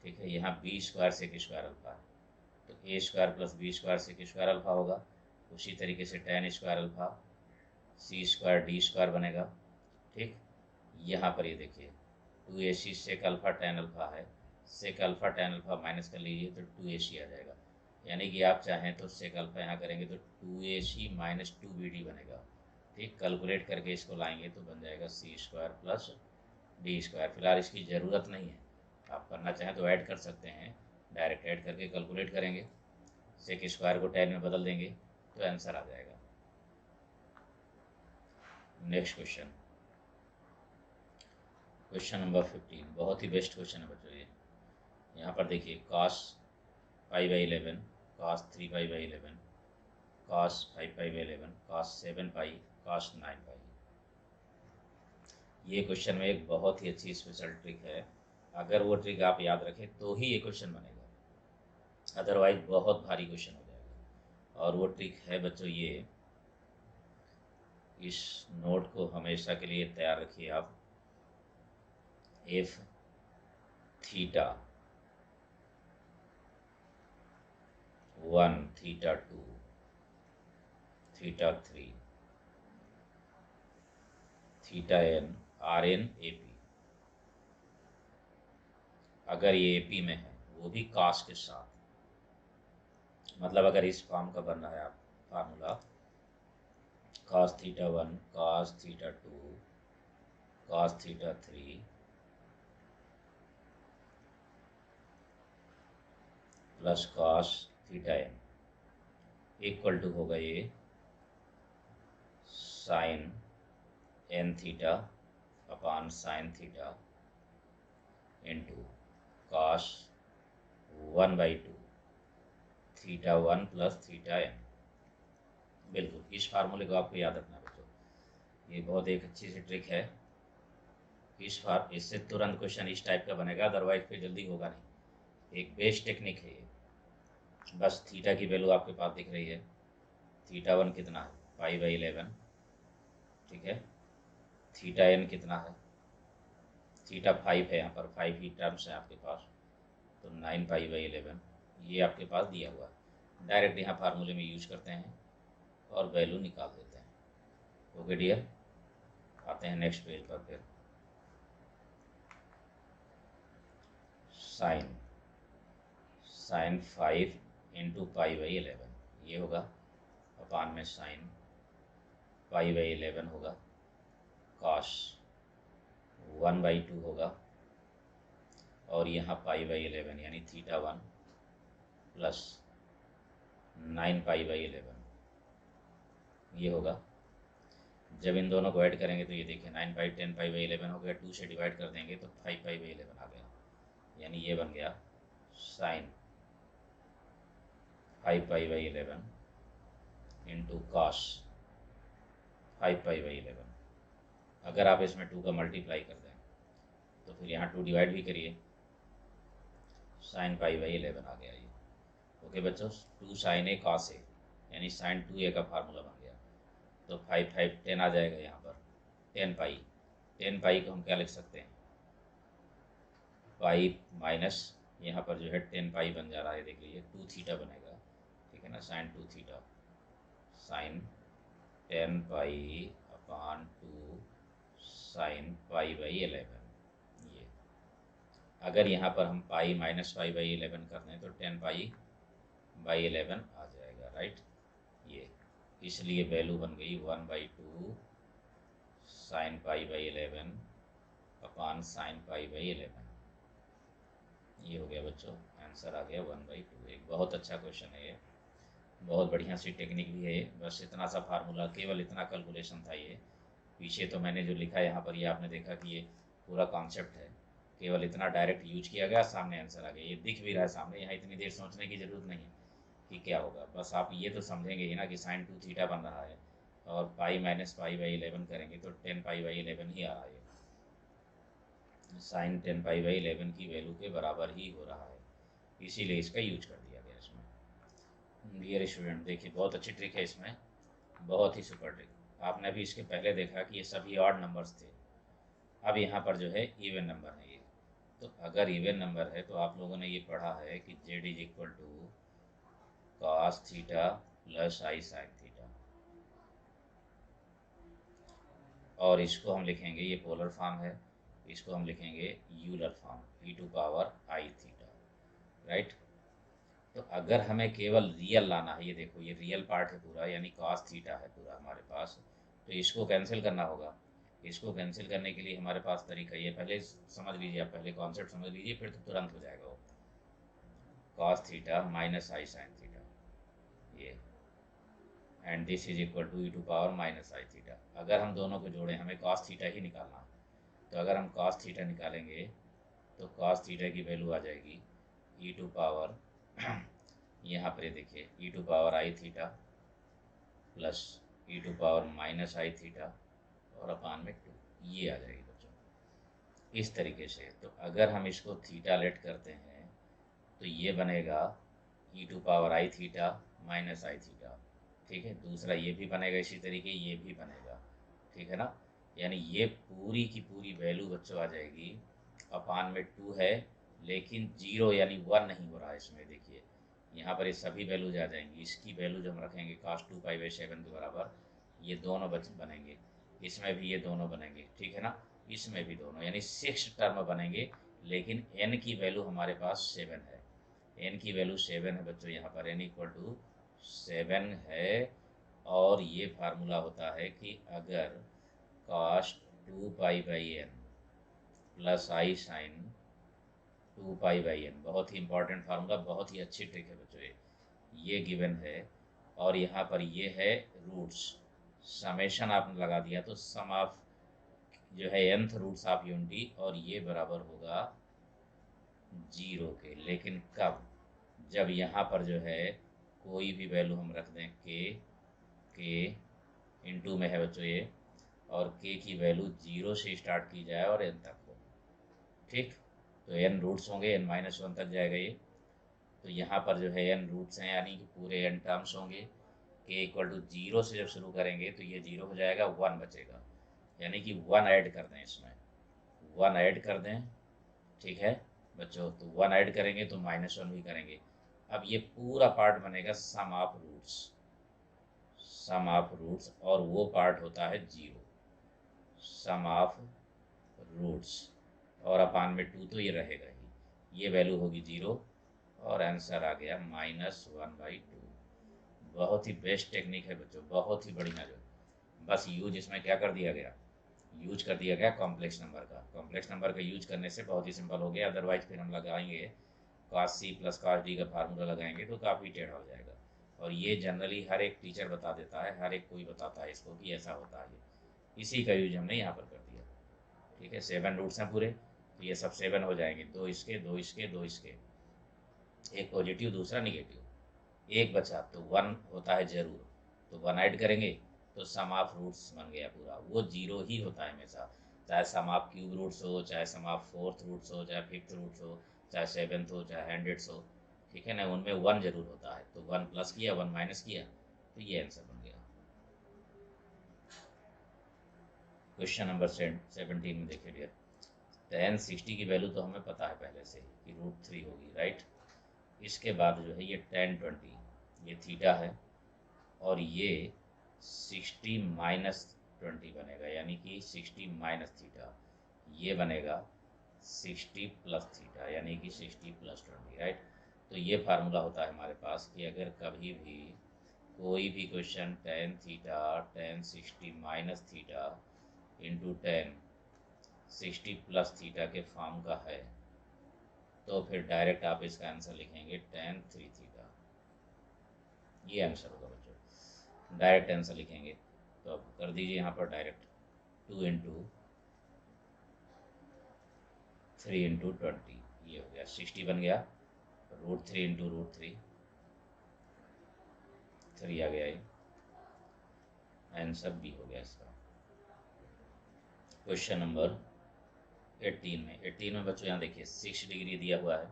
ठीक है, यहाँ b square sec square alpha है, तो a square plus b square sec square alpha होगा। उसी तरीके से tan square alpha c square d square बनेगा, ठीक। यहाँ पर ये देखिए 2ac sec alpha tan alpha है, sec alpha tan alpha minus कर लीजिए तो 2ac आ जाएगा। यानी कि आप चाहें तो सेक अल्फा यहाँ करेंगे तो 2ac माइनस 2bd बनेगा, ठीक। कैलकुलेट करके इसको लाएंगे तो बन जाएगा सी स्क्वायर प्लस डी स्क्वायर। फिलहाल इसकी ज़रूरत नहीं है, आप करना चाहें तो ऐड कर सकते हैं, डायरेक्ट ऐड करके कैलकुलेट करेंगे, सेक स्क्वायर को टेन में बदल देंगे तो आंसर आ जाएगा। नेक्स्ट क्वेश्चन, क्वेश्चन नंबर 15, बहुत ही बेस्ट क्वेश्चन है बच्चों ये। यहाँ पर देखिए cos pi by 11, cos 3 pi by 11, cos 5 pi by 11, cos 7 pi, cos 9 पाई। ये क्वेश्चन में एक बहुत ही अच्छी स्पेशल ट्रिक है। अगर वो ट्रिक आप याद रखें तो ही ये क्वेश्चन बनेगा, अदरवाइज बहुत भारी क्वेश्चन हो जाएगा। और वो ट्रिक है बच्चों ये, इस नोट को हमेशा के लिए तैयार रखिए आप। If theta 1, theta 2, theta 3, theta n, are in A P. अगर ये एपी में है वो भी कास के साथ, मतलब अगर इस फॉर्म का बन रहा है आप formula cos theta 1, cos theta 2, cos theta 3 plus cos theta n equal to होगा ये sine n theta upon sine theta into cos 1/2 theta 1 plus theta n. बिल्कुल, इस फार्मूले को आपको याद रखना बच्चों, ये बहुत एक अच्छी सी ट्रिक है। इससे तुरंत क्वेश्चन इस टाइप का बनेगा, अदरवाइज फिर जल्दी होगा नहीं। एक बेस्ट टेक्निक है ये। बस थीटा की वैल्यू आपके पास दिख रही है, थीटा 1 कितना है पाई बाई 11, ठीक है। थीटा एन कितना है, थीटा 5 है, यहाँ पर 5 ही टर्म्स हैं आपके पास, तो 9 पाई बाई 11 ये आपके पास दिया हुआ है। डायरेक्ट यहाँ फार्मूले में यूज करते हैं और वैल्यू निकाल देते हैं। ओके डियर, आते हैं नेक्स्ट पेज पर। फिर साइन 5 इंटू पाई बाई 11 ये होगा, अपान में साइन पाई बाई 11 होगा, कॉस 1/2 होगा, और यहाँ पाई बाई 11 यानी थीटा 1 प्लस 9 पाई बाई 11 ये होगा। जब इन दोनों को ऐड करेंगे तो ये देखिए 9 पाई 10 पाई बाई 11 हो गया, 2 से डिवाइड कर देंगे तो 5 पाई बाई 11 आ गया, यानी ये बन गया sine 5 pi by 11 into cos 5 pi by 11। अगर आप इसमें 2 का मल्टीप्लाई कर दें तो फिर यहाँ 2 डिवाइड भी करिए, साइन पाई बाई 11 आ गया ये। ओके बच्चों, 2 साइन ए कॉस ए यानी साइन 2a का फार्मूला बन गया। तो 5 5 10 आ जाएगा यहाँ पर, 10 पाई। 10 पाई को हम क्या लिख सकते हैं, पाई माइनस यहाँ पर जो है 10 पाई बन जा रहा है, देख लीजिए 2 थीटा बनेगा, ठीक है ना, sine 2 theta, sine 10 pi upon 2 sine pi by 11 ये। अगर यहाँ पर हम पाई माइनस पाई बाई 11 कर दें तो 10 पाई बाई 11 आ जाएगा, राइट। ये इसलिए वैल्यू बन गई 1/2 sign pi by 11 upon sign pi by 11। ये हो गया बच्चों, आंसर आ गया 1/2। एक बहुत अच्छा क्वेश्चन है ये, बहुत बढ़िया सी टेक्निक भी है। बस इतना सा फार्मूला, केवल इतना कैलकुलेशन था ये। पीछे तो मैंने जो लिखा है यहाँ पर, ये आपने देखा कि ये पूरा कॉन्सेप्ट है। केवल इतना डायरेक्ट यूज किया गया, सामने आंसर आ गया। ये दिख भी रहा है सामने, यहाँ इतनी देर सोचने की ज़रूरत नहीं है कि क्या होगा। बस आप ये तो समझेंगे ही ना कि साइन 2 थीटा बन रहा है, और पाई माइनस पाई बाई 11 करेंगे तो 10 पाई बाई 11 ही आ रहा है। साइन 10 पाई बाई 11 की वैल्यू के बराबर ही हो रहा है, इसीलिए इसका यूज कर दिया गया इसमें। डियर स्टूडेंट, देखिए बहुत अच्छी ट्रिक है इसमें, बहुत ही सुपर ट्रिक। आपने अभी इसके पहले देखा कि ये सभी ऑड नंबर्स थे, अब यहाँ पर जो है इवन नंबर है ये। तो अगर इवन नंबर है तो आप लोगों ने ये पढ़ा है कि z is equal to cos theta plus i sine theta, और इसको हम लिखेंगे, ये पोलर फॉर्म है, इसको हम लिखेंगे Euler form, e to power i theta, right. तो अगर हमें केवल रियल लाना है, ये देखो ये रियल पार्ट है पूरा, यानी कॉस थीटा है पूरा हमारे पास, तो इसको कैंसिल करना होगा। इसको कैंसिल करने के लिए हमारे पास तरीका ये, पहले समझ लीजिए, आप पहले कॉन्सेप्ट समझ लीजिए, फिर तो तुरंत हो जाएगा वो। Cos theta minus i sine theta, ये, and this is equal to e to power minus i theta. अगर हम दोनों को जोड़ें, हमें कॉस थीटा ही निकालना है, तो अगर हम कॉस थीटा निकालेंगे तो कॉस थीटा की वैल्यू आ जाएगी ई टू पावर यहाँ पर देखिए e to power i theta plus e to power minus i theta और अपान में 2, ये आ जाएगी बच्चों इस तरीके से। तो अगर हम इसको थीटा लेट करते हैं तो ये बनेगा e to power i theta minus i theta, ठीक है। दूसरा ये भी बनेगा इसी तरीके, ये भी बनेगा, ठीक है ना। यानी ये पूरी की पूरी वैल्यू बच्चों आ जाएगी, अपान में 2 है, लेकिन 0 यानी 1 नहीं हो रहा है इसमें। देखिए यहाँ पर ये सभी वैल्यूज आ जाएंगी, इसकी वैल्यू जो हम रखेंगे cos 2 पाई बाई 7 के बराबर, ये दोनों बनेंगे, इसमें भी ये दोनों बनेंगे, ठीक है ना। इसमें भी दोनों, यानी 6 टर्म बनेंगे, लेकिन n की वैल्यू हमारे पास 7 है। n की वैल्यू 7 है बच्चों, यहाँ पर n इक्वल टू 7 है। और ये फार्मूला होता है कि अगर cos 2 pi by n plus i sine 2 pi by n, बहुत ही इंपॉर्टेंट फार्मूला, बहुत ही अच्छी ट्रिक है बच्चों ये गिवन है। और यहाँ पर ये है रूट्स, समेशन आपने लगा दिया तो सम ऑफ जो है nth रूट्स ऑफ यूनिटी, और ये बराबर होगा 0 के। लेकिन कब? जब यहाँ पर जो है कोई भी वैल्यू हम रख दें, के इंटू में है बच्चों ये, और के की वैल्यू 0 से स्टार्ट की जाए और n तक हो, ठीक। तो n रूट्स होंगे, n माइनस 1 तक जाएगा ये। तो यहाँ पर जो है n रूट्स हैं, यानी कि पूरे n टर्म्स होंगे। के इक्वल टू 0 से जब शुरू करेंगे तो ये 0 हो जाएगा, 1 बचेगा, यानी कि 1 ऐड कर दें इसमें, 1 ऐड कर दें, ठीक है बच्चों। तो 1 ऐड करेंगे तो -1 भी करेंगे। अब ये पूरा पार्ट बनेगा sum of roots, sum of roots, और वो पार्ट होता है 0, सम ऑफ रूट्स, और अपान में 2 तो ये रहेगा ही, ये वैल्यू होगी 0, और आंसर आ गया -1/2। बहुत ही बेस्ट टेक्निक है बच्चों, बहुत ही बढ़िया। जो बस यूज इसमें क्या कर दिया गया, यूज कर दिया गया कॉम्प्लेक्स नंबर का। कॉम्प्लेक्स नंबर का यूज करने से बहुत ही सिंपल हो गया, अदरवाइज फिर हम लगाएंगे cos c plus cos d का फार्मूला लगाएंगे तो काफ़ी टेढ़ा हो जाएगा। और ये जनरली हर एक टीचर बता देता है, हर एक कोई बताता है इसको कि ऐसा होता है, इसी का यूज हमने यहाँ पर कर दिया, ठीक है। 7 रूट्स हैं पूरे, तो ये सब 7 हो जाएंगे, 2 इसके 2 इसके 2 इसके, एक पॉजिटिव दूसरा निगेटिव, एक बचा तो 1 होता है जरूर, तो 1 ऐड करेंगे तो सम ऑफ रूट्स बन गया पूरा, वो 0 ही होता है हमेशा, चाहे सम ऑफ क्यूब रूट्स हो, चाहे सम ऑफ 4th रूट्स हो, चाहे 5th रूट्स हो, चाहे 7th हो, चाहे 100th हो, ठीक है ना। उनमें 1 जरूर होता है, तो 1 प्लस किया 1 माइनस किया, तो ये आंसर बन गया। क्वेश्चन नंबर 17 में देखिए डियर, tan 60 की वैल्यू तो हमें पता है पहले से कि √3 होगी, राइट। इसके बाद जो है ये tan 20, ये थीटा है, और ये 60 माइनस 20 बनेगा, यानी कि 60 माइनस थीटा, ये बनेगा 60 प्लस थीटा, यानी कि 60 प्लस 20, राइट। तो ये फार्मूला होता है हमारे पास कि अगर कभी भी कोई भी question tan theta tan 60 minus theta into tan 60 plus theta के फॉर्म का है, तो फिर डायरेक्ट आप इसका आंसर लिखेंगे tan 3 थीटा, ये आंसर होगा बच्चों। डायरेक्ट आंसर लिखेंगे तो अब कर दीजिए यहाँ पर डायरेक्ट 2 इंटू 3 इंटू 20, ये हो गया 60 बन गया। √3 इंटू √3, 3 आ गया, ये आंसर बी हो गया इसका। क्वेश्चन नंबर 18 में बच्चों यहाँ देखिए 6 डिग्री दिया हुआ है,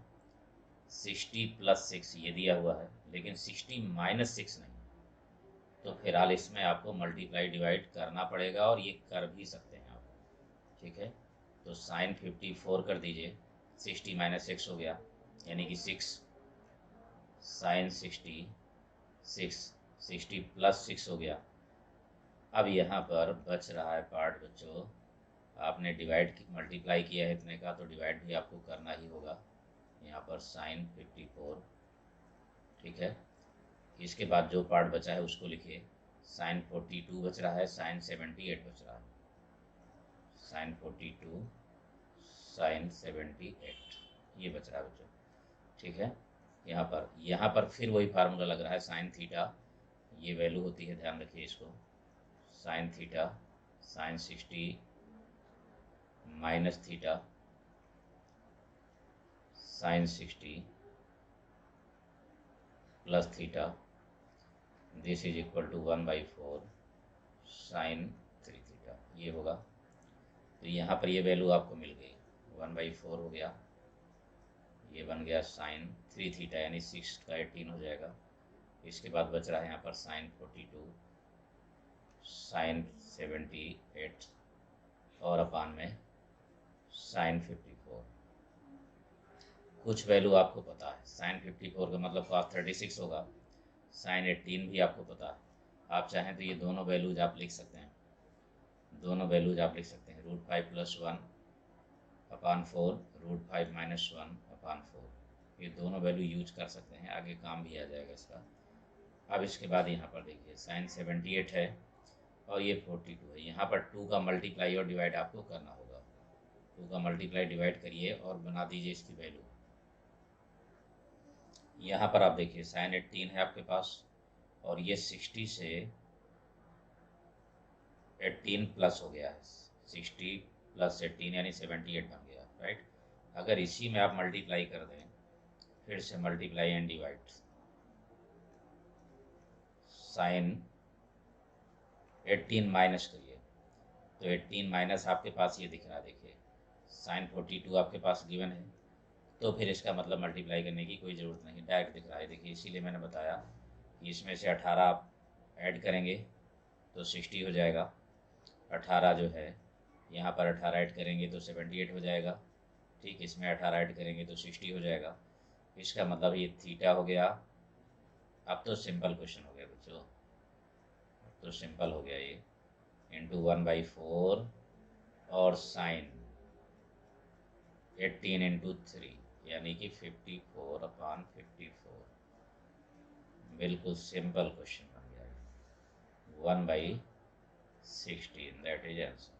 60 + 6 ये दिया हुआ है, लेकिन 60 - 6 नहीं। तो फिलहाल इसमें आपको मल्टीप्लाई डिवाइड करना पड़ेगा, और ये कर भी सकते हैं आप, ठीक है। तो साइन 54 कर दीजिए, 60 - 6 हो गया, यानी कि 6 साइन 60, 60 + 6 हो गया। अब यहाँ पर बच रहा है पार्ट बच्चों, आपने डिवाइड मल्टीप्लाई किया है इतने का, तो डिवाइड भी आपको करना ही होगा। यहाँ पर साइन 54, ठीक है। इसके बाद जो पार्ट बचा है उसको लिखिए, साइन 42 बच रहा है, साइन 78 बच रहा है, साइन 42 साइन 78 ये बच रहा है बच्चों, ठीक है। यहाँ पर फिर वही फार्मूला लग रहा है, साइन थीटा ये वैल्यू होती है, ध्यान रखिए इसको, sine theta sine 60 minus theta sine 60 plus theta, this is equal to 1/4 sine 3 theta, ये होगा। तो यहाँ पर ये वैल्यू आपको मिल गई, 1/4 हो गया, ये बन गया साइन 3 थीटा, यानी 6 का 18 हो जाएगा। इसके बाद बच रहा है यहाँ पर साइन 42 साइन 78 और अपान में साइन 54। कुछ वैल्यू आपको पता है, साइन 54 का मतलब cos 36 होगा, साइन 18 भी आपको पता है। आप चाहें तो ये दोनों वैल्यूज आप लिख सकते हैं, दोनों वैल्यूज आप लिख सकते हैं, √5 + 1 अपान 4, √5 - 1 अपान 4, ये दोनों वैल्यू यूज कर सकते हैं, आगे काम भी आ जाएगा इसका। अब इसके बाद यहाँ पर देखिए साइन 78 है और ये 42 है, यहाँ पर 2 का मल्टीप्लाई और डिवाइड आपको करना होगा। 2 का मल्टीप्लाई डिवाइड करिए और बना दीजिए इसकी वैल्यू। यहाँ पर आप देखिए साइन 18 है आपके पास, और ये 60 से 18 प्लस हो गया है, 60 + 18 यानी 78 बन गया, राइट। अगर इसी में आप मल्टीप्लाई कर दें, फिर से multiply and divide, sine 18 minus करिए, तो 18 माइनस आपके पास ये दिख रहा है, देखिए साइन 42 आपके पास गिवन है, तो फिर इसका मतलब मल्टीप्लाई करने की कोई ज़रूरत नहीं, डायरेक्ट दिख रहा है। देखिए इसीलिए मैंने बताया कि इसमें से 18 आप ऐड करेंगे तो 60 हो जाएगा, 18 जो है यहाँ पर 18 ऐड करेंगे तो 78 हो जाएगा, ठीक, इसमें 18 ऐड करेंगे तो 60 हो जाएगा। इसका मतलब ये थीटा हो गया। अब तो सिंपल क्वेश्चन हो गया बच्चों, अब तो सिंपल हो गया ये, इंटू 1/4 और साइन 18 इंटू 3 यानी कि 54/54, बिल्कुल सिंपल क्वेश्चन बन गया, 1/16, दैट इज आंसर।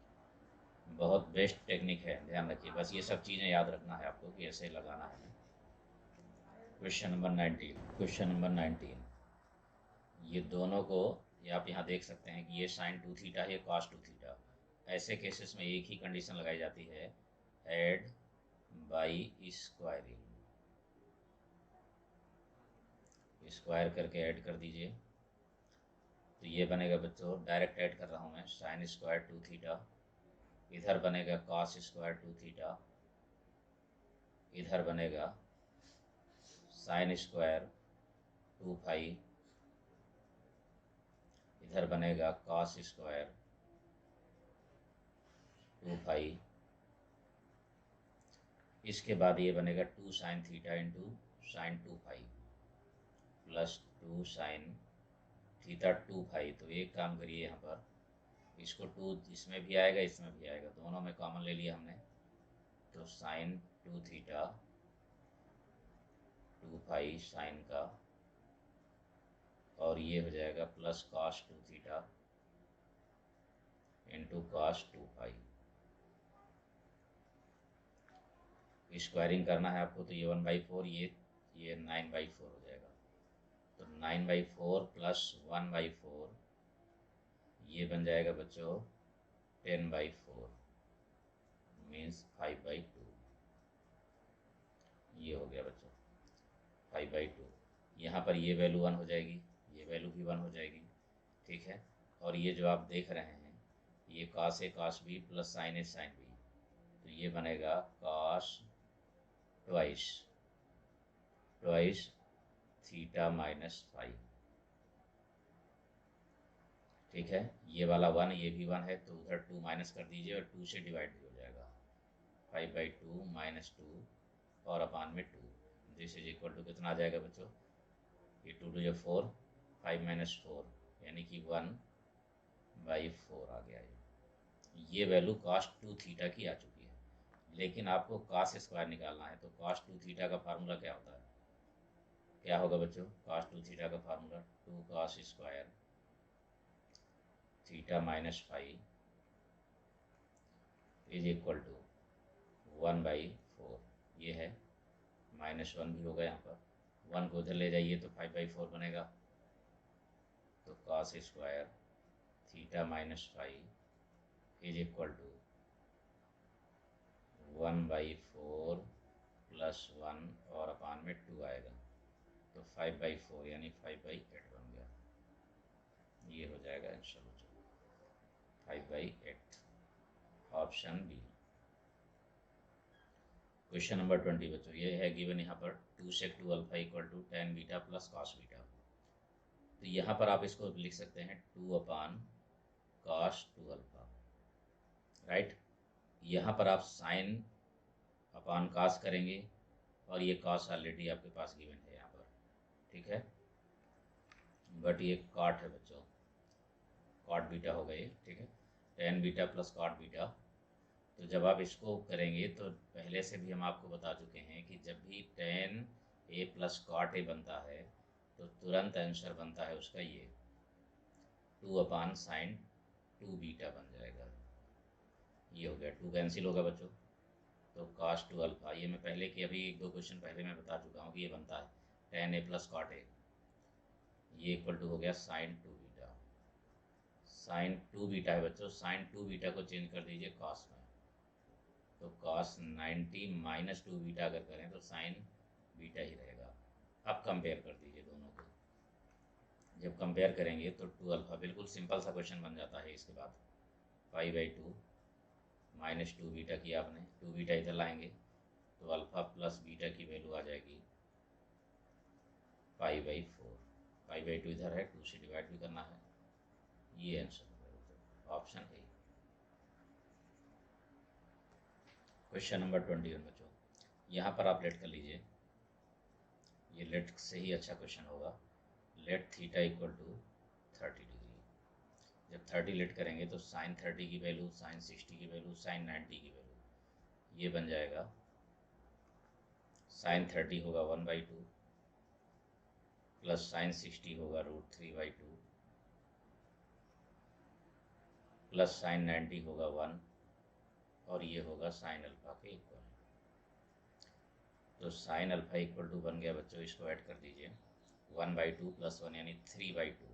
बहुत बेस्ट टेक्निक है, ध्यान रखिए, बस ये सब चीज़ें याद रखना है आपको कि ऐसे लगाना है। क्वेश्चन नंबर 19, क्वेश्चन नंबर 19, ये दोनों को ये आप यहाँ देख सकते हैं कि ये साइन 2 थीटा है, ये cos 2 थीटा। ऐसे केसेस में एक ही कंडीशन लगाई जाती है, ऐड बाई स्क्वायरिंग, स्क्वायर करके ऐड कर दीजिए। तो ये बनेगा बच्चों, डायरेक्ट ऐड कर रहा हूँ मैं, साइन स्क्वायर 2 थीटा, इधर बनेगा cos स्क्वायर 2 थीटा, इधर बनेगा साइन स्क्वायर 2 पाई, इधर बनेगा cos स्क्वायर 2 पाई। इसके बाद ये बनेगा 2 sign theta into sine 2 pi plus 2 sine theta 2 पाई। तो एक काम करिए, यहाँ पर इसको 2 इसमें भी आएगा, इसमें भी आएगा, दोनों में कॉमन ले लिया हमने, तो साइन 2 थीटा 2 पाई साइन का, और ये हो जाएगा plus cos 2 theta into cos 2 पाई। स्क्वायरिंग करना है आपको, तो ये 1/4, ये 9/4 हो जाएगा, तो 9/4 प्लस 1/4 ये बन जाएगा बच्चों 10/4 मीन्स 5/2। ये हो गया बच्चों 5/2। यहाँ पर ये वैल्यू 1 हो जाएगी, ये वैल्यू भी 1 हो जाएगी, ठीक है। और ये जो आप देख रहे हैं ये cos A cos B plus sin A sin B, तो ये बनेगा cos twice theta minus five, ठीक है। ये वाला 1 ये भी 1 है तो उधर 2 माइनस कर दीजिए और 2 से डिवाइड भी हो जाएगा। 5/2 माइनस 2 और अपान में 2, दिस इज इक्वल टू कितना आ जाएगा बच्चों, ये 2 2 4, 5 माइनस 4 यानी कि 1/4 आ गया। ये वैल्यू cos 2 थीटा की आ चुकी है, लेकिन आपको cos स्क्वायर निकालना है तो cos 2 थीटा का फार्मूला क्या होता है, क्या होगा बच्चों, cos 2 थीटा का formula 2 cos square theta minus five is equal to 1/4। ये है -1 भी होगा, यहाँ पर 1 को उधर ले जाइए तो 5/4 बनेगा, तो cos square theta minus five is equal to 1/4 plus 1 और अपान में 2 आएगा, तो 5/4 यानी 5/8 बन गया। ये हो जाएगा आंसर बच्चों 5/8, ऑप्शन बी। क्वेश्चन नंबर 20 बच्चों, ये है गिवन यहाँ पर 2 sec 2 alpha equal to tan beta plus cos beta. तो यहाँ पर आप इसको लिख सकते हैं 2/cos 2 अल्फा, राइट। यहाँ पर आप साइन अपान cos करेंगे और ये cos ऑलरेडी आपके पास गिवन है यहाँ पर, ठीक है। बट ये cot है बच्चों, cot बीटा हो गए, ठीक है। tan beta plus cot beta, तो जब आप इसको करेंगे तो पहले से भी हम आपको बता चुके हैं कि जब भी tan A plus cot A बनता है तो तुरंत आंसर बनता है उसका ये 2/sin 2 बीटा बन जाएगा। ये हो गया, 2 कैंसिल होगा बच्चों, तो cos 2 अल्फा, ये मैं पहले की अभी 1-2 क्वेश्चन पहले मैं बता चुका हूँ कि ये बनता है tan A plus cot A, ये इक्वल टू हो गया sin 2 बीटा। sin 2 बीटा है बच्चों, sin 2 बीटा को चेंज कर दीजिए cos में, तो cos 90 माइनस 2 बीटा अगर करें तो sin बीटा ही रहेगा। अब कंपेयर कर दीजिए दोनों को, जब कंपेयर करेंगे तो 2 अल्फा, बिल्कुल सिंपल सा क्वेश्चन बन जाता है। इसके बाद 5/2 माइनस 2 बीटा किया आपने, 2 बीटा इधर लाएंगे तो अल्फा प्लस बीटा की वैल्यू आ जाएगी 5/4। 5/2 इधर है, 2 से डिवाइड भी करना है, ये आंसर होगा ऑप्शन ए। क्वेश्चन नंबर 21 बच्चों, यहाँ पर आप लेट कर लीजिए, ये लेट से ही अच्छा क्वेश्चन होगा। Let theta equal to 30 degree, जब 30 लेट करेंगे तो sin 30 की वैल्यू, sin 60 की वैल्यू, sin 90 की वैल्यू, ये बन जाएगा sin 30 होगा 1/2 प्लस sin 60 होगा √3/2 प्लस sin 90 होगा 1 और ये होगा sin अल्फा के इक्वल। तो sin अल्फा इक्वल टू बन गया बच्चों, इसको ऐड कर दीजिए 1/2 प्लस 1 यानी 3/2,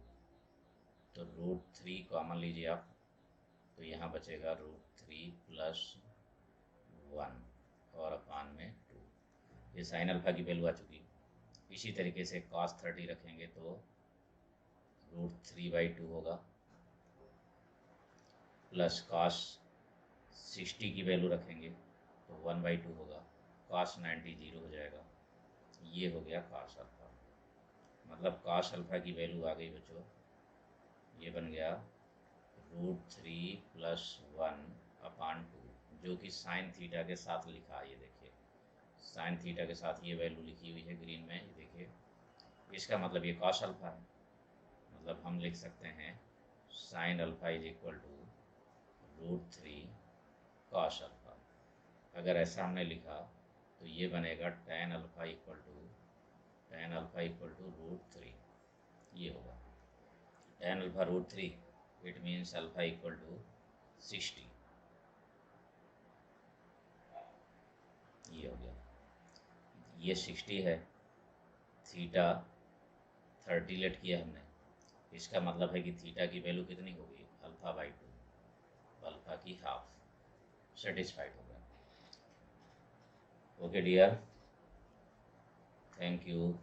तो √3 कॉमन लीजिए आप, तो यहाँ बचेगा √3 प्लस 1 और अपान में 2। ये sin अल्फा की वैल्यू आ चुकी। इसी तरीके से cos 30 रखेंगे तो √3/2 होगा प्लस cos 60 की वैल्यू रखेंगे तो 1/2 होगा, cos 90 0 हो जाएगा। ये हो गया cos अल्फा, मतलब cos अल्फा की वैल्यू आ गई बच्चों, ये बन गया √3 प्लस 1/2, जो कि sin थीटा के साथ लिखा है। ये देखिए sin थीटा के साथ ये वैल्यू लिखी हुई है ग्रीन में, ये देखिए, इसका मतलब ये cos अल्फा है। मतलब हम लिख सकते हैं sin alpha is equal to √3 cos alpha. अगर ऐसा हमने लिखा तो ये बनेगा tan अल्फा इक्वल टू √3, ये होगा tan alpha √3, it means alpha equal to 60, ये हो गया। ये 60 है, थीटा 30 लेट किया हमने, इसका मतलब है कि थीटा की वैल्यू कितनी होगी, अल्फ़ा/2, अल्फ़ा की हाफ। सेटिस्फाइड हो गया। Okay dear, thank you.